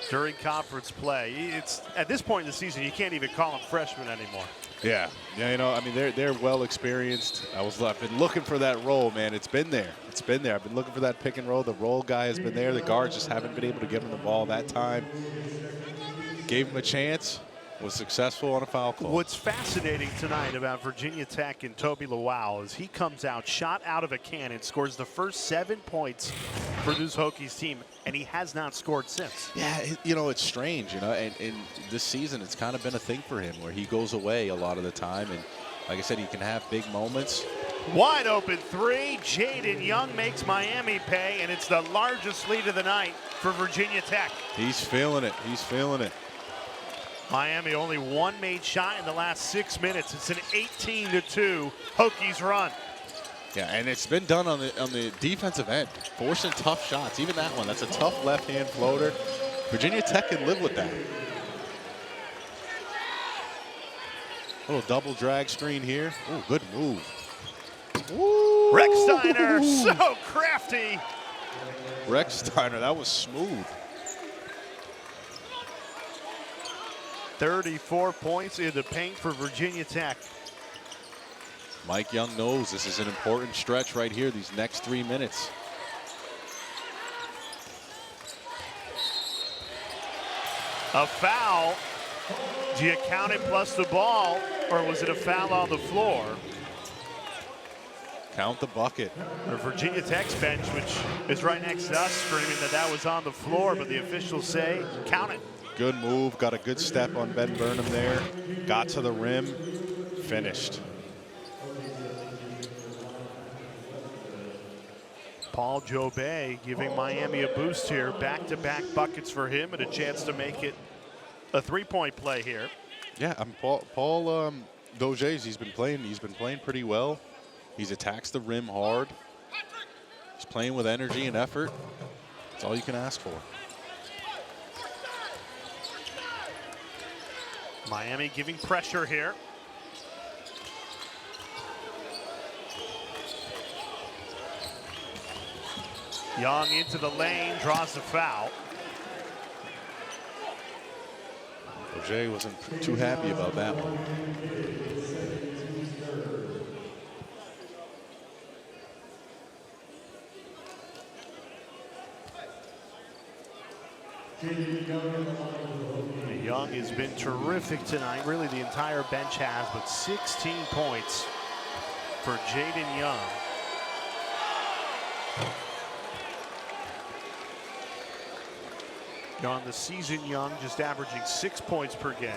during conference play, it's at this point in the season you can't even call them freshmen anymore. Yeah, you know, I mean, they're well experienced. I've been looking for that role, man. It's been there. I've been looking for that pick and roll. The roll guy has been there. The guards just haven't been able to give him the ball that time. Gave him a chance. Was successful on a foul call. What's fascinating tonight about Virginia Tech and Toby Lawal is he comes out, shot out of a cannon, scores the first 7 points for this Hokies team, and he has not scored since. Yeah, you know, it's strange, you know, and this season it's kind of been a thing for him where he goes away a lot of the time, and like I said, he can have big moments. Wide open three. Jaydon Young makes Miami pay, and it's the largest lead of the night for Virginia Tech. He's feeling it. He's feeling it. Miami only one made shot in the last 6 minutes. It's an 18-2 Hokies run. Yeah, and it's been done on the defensive end, forcing tough shots. Even that one, that's a tough left-hand floater. Virginia Tech can live with that. Little double drag screen here. Oh, good move. Ooh. Rex Steiner, so crafty. Rex Steiner, that was smooth. 34 points in the paint for Virginia Tech. Mike Young knows this is an important stretch right here, these next 3 minutes. A foul. Do you count it plus the ball, or was it a foul on the floor? Count the bucket. The Virginia Tech's bench, which is right next to us, screaming that that was on the floor, but the officials say count it. Good move, got a good step on Ben Burnham there. Got to the rim, finished. Paul Jobay giving Miami a boost here. Back-to-back buckets for him and a chance to make it a three-point play here. Yeah, Paul Doges, he's been playing pretty well. He's attacks the rim hard. He's playing with energy and effort. That's all you can ask for. Miami giving pressure here. Young into the lane, draws the foul. Doge wasn't too happy about that one. Young has been terrific tonight. Really, the entire bench has, but 16 points for Jaden Young. On the season, Young just averaging 6 points per game.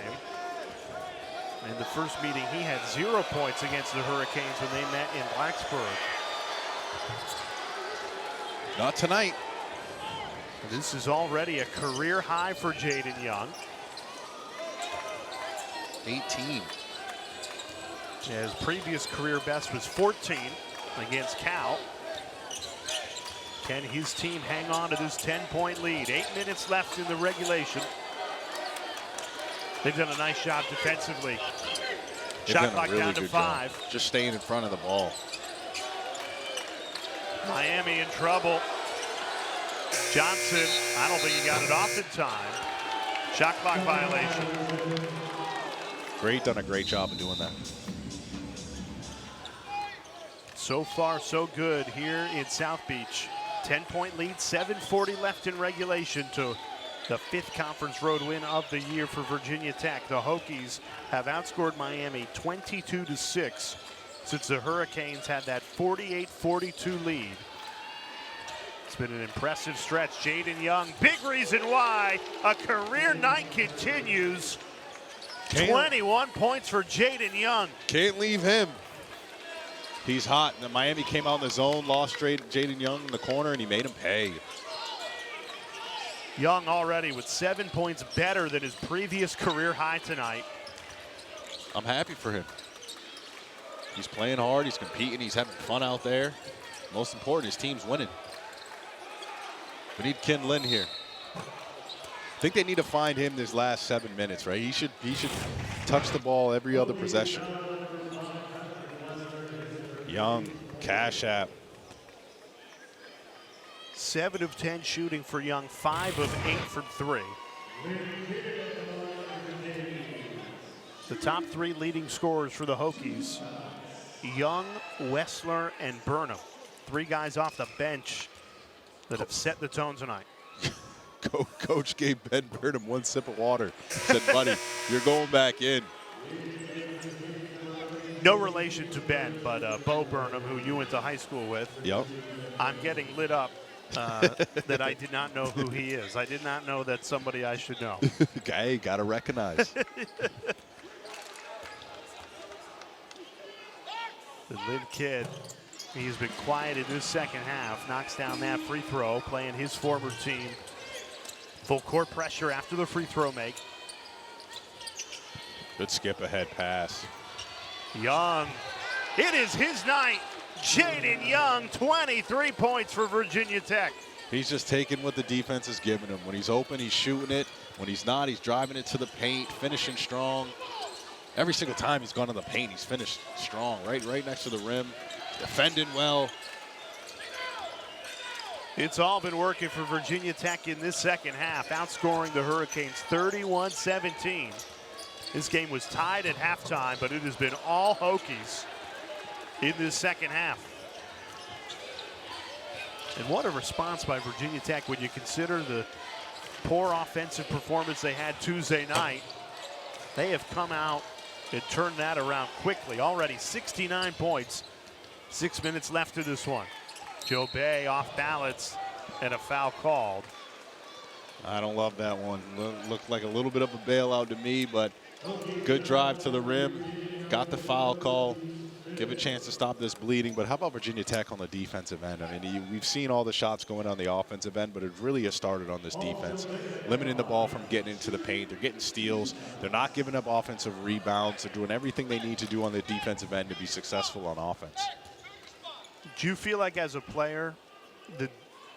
In the first meeting, he had 0 points against the Hurricanes when they met in Blacksburg. Not tonight. This is already a career high for Jaden Young. 18. His previous career best was 14 against Cal. Can his team hang on to this 10-point lead? 8 minutes left in the regulation. They've done a nice job defensively. Shot clock really down to 5. Job. Just staying in front of the ball. Miami in trouble. Johnson, I don't think he got it off in time. Shot clock violation. Done a great job of doing that. So far, so good here in South Beach. 10-point lead, 7:40 left in regulation to the 5th conference road win of the year for Virginia Tech. The Hokies have outscored Miami 22-6 since the Hurricanes had that 48-42 lead. It's been an impressive stretch. Jaden Young, big reason why a career night continues. 21 points for Jaden Young. Can't leave him. He's hot. And Miami came out in the zone, lost Jaden Young in the corner, and he made him pay. Young already with 7 points better than his previous career high tonight. I'm happy for him. He's playing hard. He's competing. He's having fun out there. Most important, his team's winning. We need Ken Lin here. I think they need to find him this last 7 minutes, right? He should touch the ball every other possession. Young, Cash App. 7 of 10 shooting for Young, 5 of 8 from 3. The top 3 leading scorers for the Hokies, Young, Wessler, and Burnham. 3 guys off the bench that have set the tone tonight. Coach gave Ben Burnham one sip of water. Said, buddy, you're going back in. No relation to Ben, but Bo Burnham, who you went to high school with. Yep. I'm getting lit up that I did not know who he is. I did not know that's somebody I should know. Hey, got to recognize. The Lynn kid, he's been quiet in this second half. Knocks down that free throw, playing his former team. Full court pressure after the free throw make. Good skip ahead pass. Young, it is his night. Jaydon Young, 23 points for Virginia Tech. He's just taking what the defense is giving him. When he's open, he's shooting it. When he's not, he's driving it to the paint, finishing strong. Every single time he's gone to the paint, he's finished strong, right next to the rim, defending well. It's all been working for Virginia Tech in this second half, outscoring the Hurricanes 31-17. This game was tied at halftime, but it has been all Hokies in this second half. And what a response by Virginia Tech when you consider the poor offensive performance they had Tuesday night. They have come out and turned that around quickly. Already 69 points, 6 minutes left in this one. Joe Bay off balance and a foul called. I don't love that one. Looked like a little bit of a bailout to me, but good drive to the rim. Got the foul call. Give a chance to stop this bleeding. But how about Virginia Tech on the defensive end? I mean, we've seen all the shots going on the offensive end, but it really has started on this defense. Limiting the ball from getting into the paint. They're getting steals. They're not giving up offensive rebounds. They're doing everything they need to do on the defensive end to be successful on offense. Do you feel like as a player that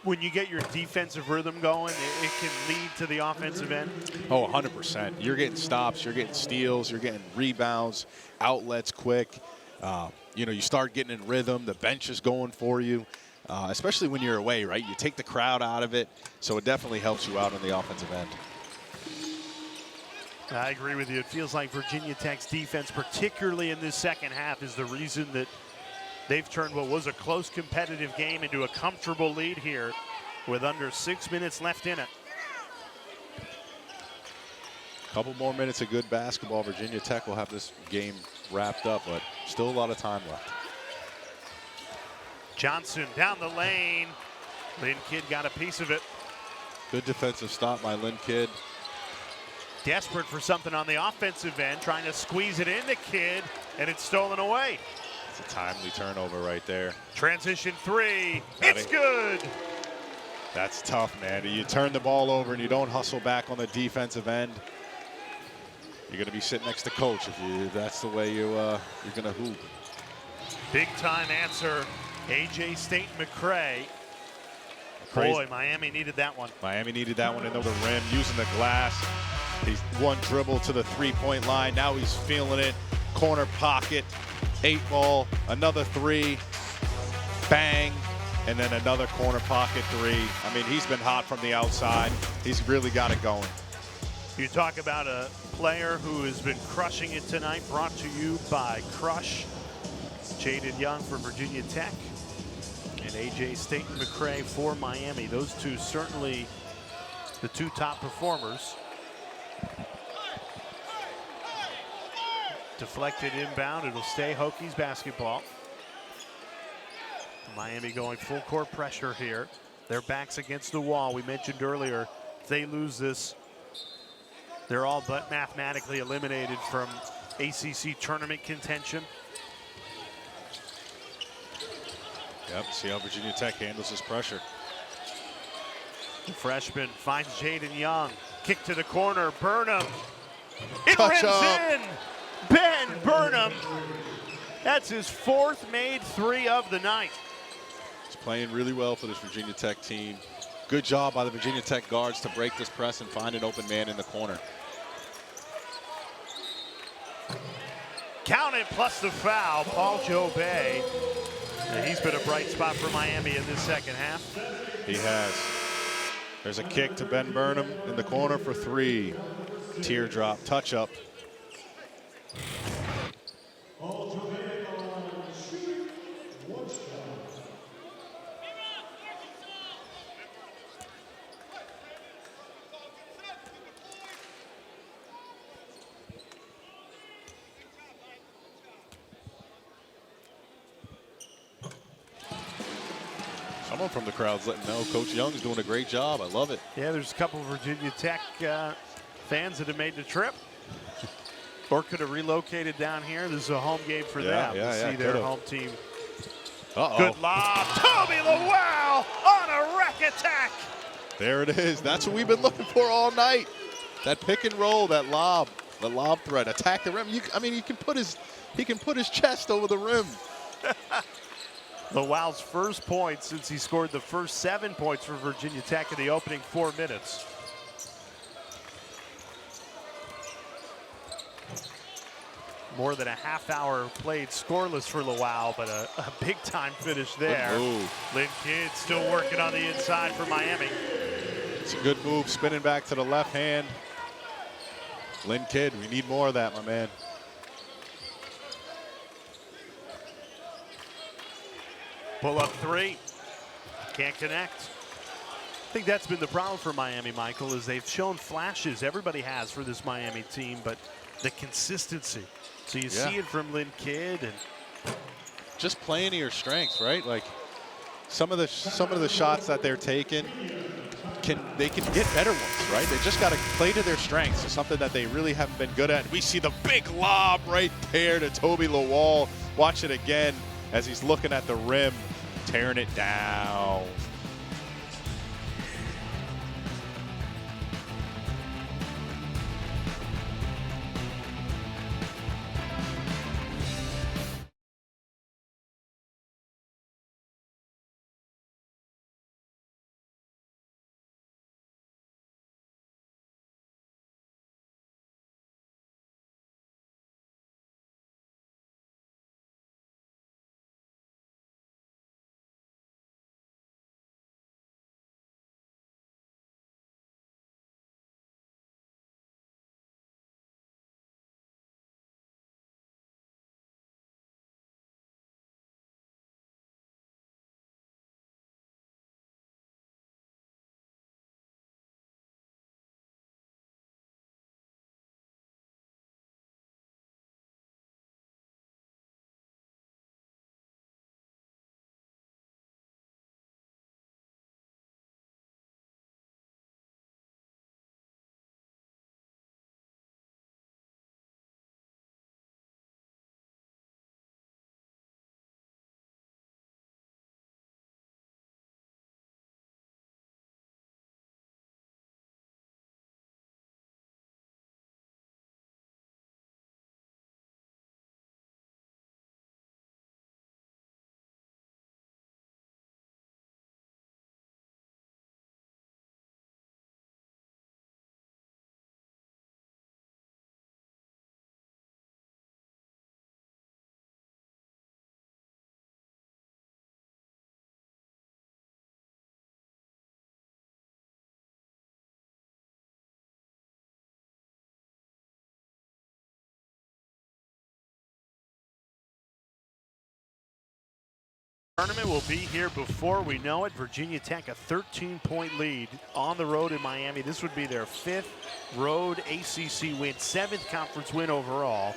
when you get your defensive rhythm going, it can lead to the offensive end? Oh, 100%. You're getting stops. You're getting steals. You're getting rebounds, outlets quick. You start getting in rhythm. The bench is going for you, especially when you're away, right? You take the crowd out of it, so it definitely helps you out on the offensive end. I agree with you. It feels like Virginia Tech's defense, particularly in this second half, is the reason that they've turned what was a close competitive game into a comfortable lead here with under 6 minutes left in it. A couple more minutes of good basketball. Virginia Tech will have this game wrapped up, but still a lot of time left. Johnson down the lane. Lynn Kidd got a piece of it. Good defensive stop by Lynn Kidd. Desperate for something on the offensive end, trying to squeeze it into Kidd, and it's stolen away. It's a timely turnover right there. Transition three. It's good. That's tough, man. You turn the ball over and you don't hustle back on the defensive end. You're going to be sitting next to coach if that's the way you're going to hoop. Big time answer. AJ Staton-McCray. Boy, Miami needed that one. Miami needed that one into the rim, using the glass. He's one dribble to the three-point line. Now he's feeling it. Corner pocket, 8-ball, another three, bang, and then another corner pocket three. I mean, he's been hot from the outside. He's really got it going. You talk about a player who has been crushing it tonight, brought to you by Crush. Jaden Young for Virginia Tech and AJ Staton-McCray for Miami. Those two certainly the two top performers. Deflected inbound, it'll stay Hokies basketball. Miami going full court pressure here. Their backs against the wall. We mentioned earlier, if they lose this, they're all but mathematically eliminated from ACC tournament contention. Yep, see how Virginia Tech handles this pressure. The freshman finds Jaydon Young. Kick to the corner, Burnham. It Touch rims up. in. Ben Burnham. That's his fourth made three of the night. He's playing really well for this Virginia Tech team. Good job by the Virginia Tech guards to break this press and find an open man in the corner. Count it plus the foul, Paul Joe Bay. And he's been a bright spot for Miami in this second half. He has. There's a kick to Ben Burnham in the corner for three. Teardrop, touch up. Someone from the crowd's letting know Coach Young's doing a great job. I love it. Yeah, there's a couple of Virginia Tech fans that have made the trip or could have relocated down here. This is a home game for them to see their home team. Good lob. Toby Lowell on a rack attack. There it is. That's what we've been looking for all night. That pick and roll, that lob, the lob threat, attack the rim. I mean, he can put his chest over the rim. Lowell's first point since he scored the first 7 points for Virginia Tech in the opening 4 minutes. More than a half hour played scoreless for Lowell, but a big-time finish there. Lynn Kidd still working on the inside for Miami. It's a good move, spinning back to the left hand. Lynn Kidd, we need more of that, my man. Pull-up 3, can't connect. I think that's been the problem for Miami, Michael, is they've shown flashes, everybody has for this Miami team, but the consistency. So you see it from Lynn Kidd, and just playing to your strengths, right? Like some of the shots that they're taking, they can get better ones, right? They just got to play to their strengths. It's something that they really haven't been good at. We see the big lob right there to Toby Lowell. Watch it again as he's looking at the rim, tearing it down. Tournament will be here before we know it. Virginia Tech, a 13-point lead on the road in Miami. This would be their 5th road ACC win, 7th conference win overall.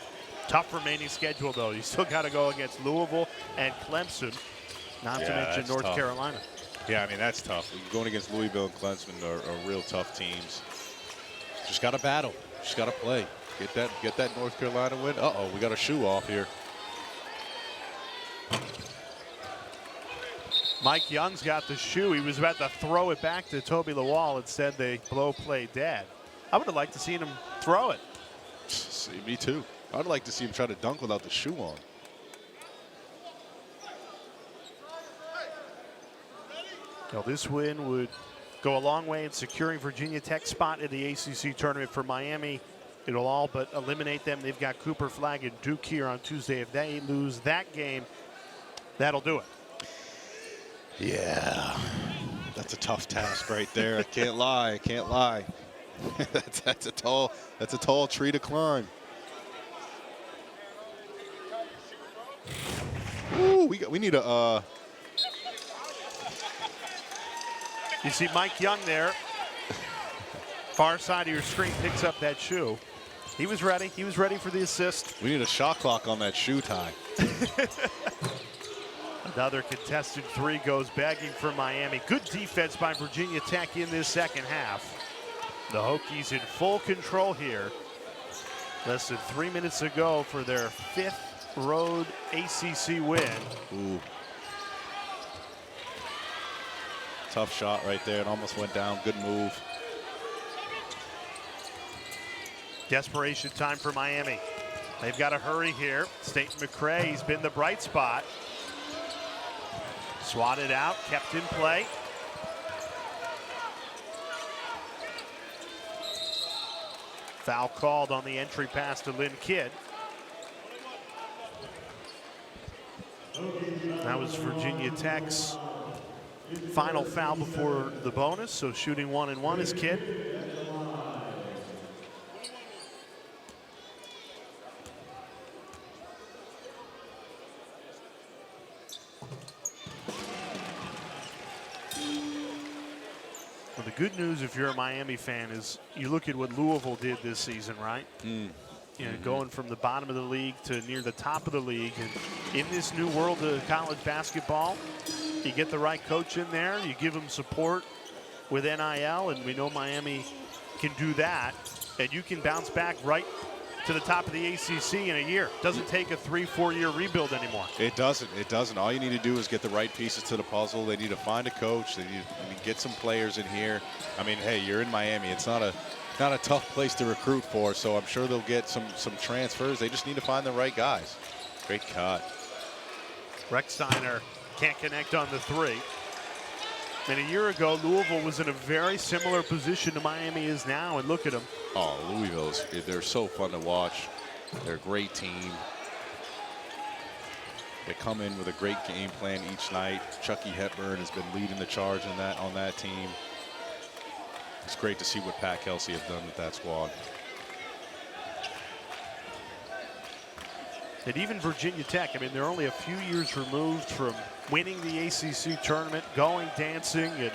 Tough remaining schedule, though. You still got to go against Louisville and Clemson, not to mention North Carolina. Yeah, I mean, that's tough. Going against Louisville and Clemson are real tough teams. Just got to battle. Just got to play. Get that North Carolina win. Uh-oh, we got a shoe off here. Mike Young's got the shoe. He was about to throw it back to Toby Lowell. Instead, they blow play dead. I would have liked to see him throw it. See, me too. I would like to see him try to dunk without the shoe on. Now, this win would go a long way in securing Virginia Tech's spot in the ACC tournament for Miami. It'll all but eliminate them. They've got Cooper Flagg and Duke here on Tuesday. If they lose that game, that'll do it. Yeah, that's a tough task right there. I can't lie. I can't lie. that's a tall tree to climb. Ooh, we need a. You see Mike Young there. Far side of your screen picks up that shoe. He was ready. He was ready for the assist. We need a shot clock on that shoe tie. Another contested three goes begging for Miami. Good defense by Virginia Tech in this second half. The Hokies in full control here. Less than 3 minutes ago for their 5th road ACC win. Ooh. Tough shot right there. It almost went down. Good move. Desperation time for Miami. They've got to hurry here. Staton-McCray, he's been the bright spot. Swatted out, kept in play. Foul called on the entry pass to Lynn Kidd. That was Virginia Tech's final foul before the bonus, so shooting 1-and-1 is Kidd. Well, the good news if you're a Miami fan is you look at what Louisville did this season, right? You know, going from the bottom of the league to near the top of the league. And in this new world of college basketball, you get the right coach in there, you give them support with NIL, and we know Miami can do that. And you can bounce back right to the top of the ACC in a year. Doesn't take a 3-4 year rebuild anymore. It doesn't. It doesn't. All you need to do is get the right pieces to the puzzle. They need to find a coach. They need to get some players in here. I mean, hey, you're in Miami. It's not a tough place to recruit for, so I'm sure they'll get some transfers. They just need to find the right guys. Great cut. Rechsteiner can't connect on the three. And a year ago, Louisville was in a very similar position to Miami is now, and look at them. Oh, Louisville's, they're so fun to watch. They're a great team. They come in with a great game plan each night. Chucky Hepburn has been leading the charge on that team. It's great to see what Pat Kelsey have done with that squad. And even Virginia Tech, I mean, they're only a few years removed from winning the ACC tournament, going dancing, and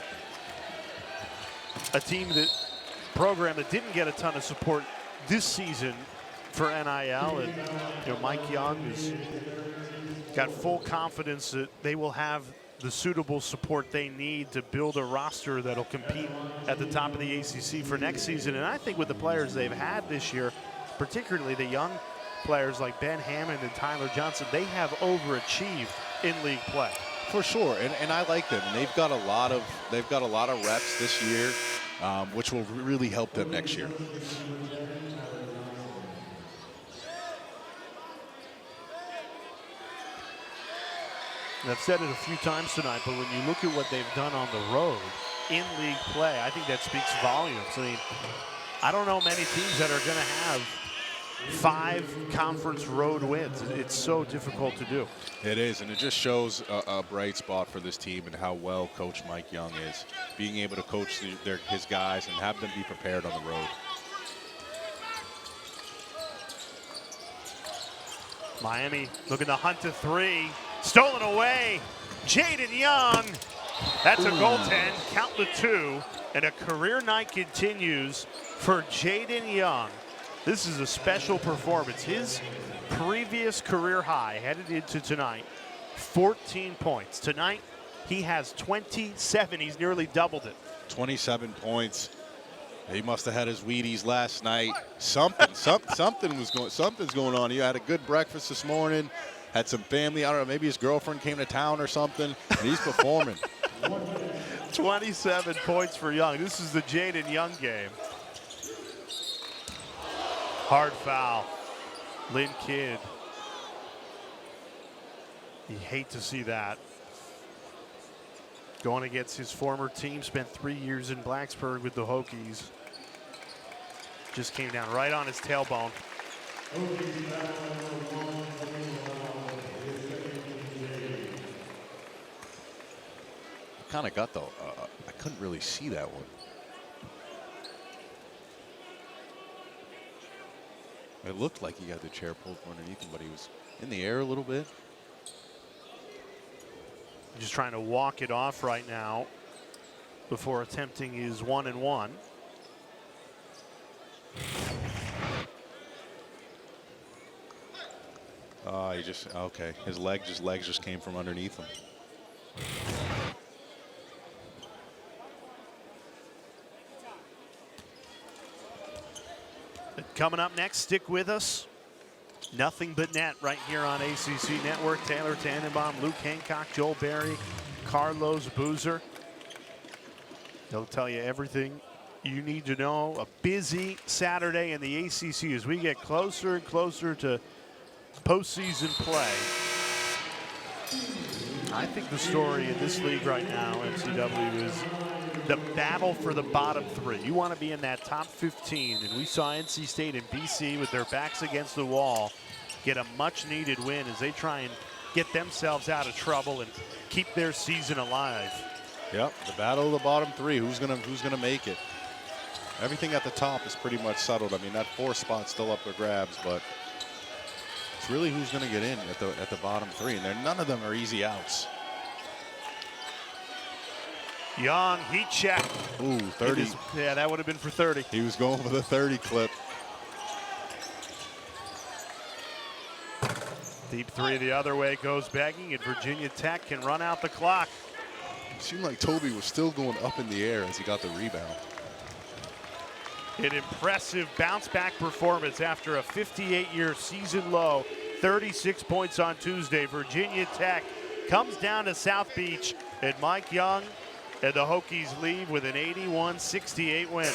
a program that didn't get a ton of support this season for NIL. And you know, Mike Young has got full confidence that they will have the suitable support they need to build a roster that'll compete at the top of the ACC for next season. And I think with the players they've had this year, particularly the young players like Ben Hammond and Tyler Johnson, they have overachieved in league play. For sure, and I like them. And they've got a lot of reps this year, which will really help them next year. And I've said it a few times tonight, but when you look at what they've done on the road in league play, I think that speaks volumes. I mean, I don't know many teams that are going to have 5 conference road wins. It's so difficult to do. It is, and it just shows a bright spot for this team and how well Coach Mike Young is. Being able to coach his guys and have them be prepared on the road. Miami looking to hunt a three. Stolen away. Jaydon Young. That's a goaltend. Count the 2. And a career night continues for Jaydon Young. This is a special performance. His previous career high headed into tonight, 14 points. Tonight, he has 27. He's nearly doubled it. 27 points. He must have had his Wheaties last night. Something's going on. He had a good breakfast this morning. Had some family. I don't know. Maybe his girlfriend came to town or something. And he's performing. 27 points for Young. This is the Jaden Young game. Hard foul. Lynn Kidd. You hate to see that. Going against his former team, spent 3 years in Blacksburg with the Hokies. Just came down right on his tailbone. Kind of got the, I couldn't really see that one. It looked like he got the chair pulled from underneath him, but he was in the air a little bit. Just trying to walk it off right now before attempting his 1-and-1. He just, okay. His legs just came from underneath him. Coming up next, stick with us. Nothing but net right here on ACC Network. Taylor Tannenbaum, Luke Hancock, Joel Berry, Carlos Boozer. They'll tell you everything you need to know. A busy Saturday in the ACC as we get closer and closer to postseason play. I think the story in this league right now, MCW, is the battle for the bottom three. You want to be in that top 15, and we saw NC State and BC with their backs against the wall get a much-needed win as they try and get themselves out of trouble and keep their season alive. Yep, the battle of the bottom three. Who's gonna make it? Everything at the top is pretty much settled. I mean, that 4th spot's still up for grabs, but it's really who's gonna get in at the bottom three, and none of them are easy outs. Young, heat check. Ooh, 30. Yeah, that would have been for 30. He was going for the 30 clip. Deep three the other way goes begging, and Virginia Tech can run out the clock. It seemed like Toby was still going up in the air as he got the rebound. An impressive bounce-back performance after a 58-year season low. 36 points on Tuesday. Virginia Tech comes down to South Beach, and Mike Young and the Hokies leave with an 81-68 win.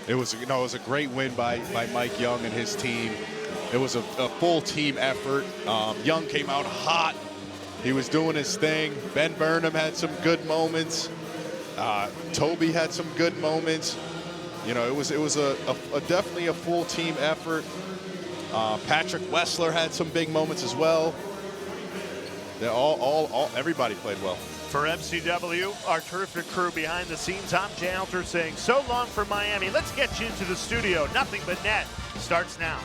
It was a great win by Mike Young and his team. It was a full team effort. Young came out hot. He was doing his thing. Ben Burnham had some good moments. Toby had some good moments. You know, it was definitely a full team effort. Patrick Wessler had some big moments as well. Everybody played well. For MCW, our terrific crew behind the scenes, I'm Jay Alter saying so long for Miami. Let's get you into the studio. Nothing but net starts now.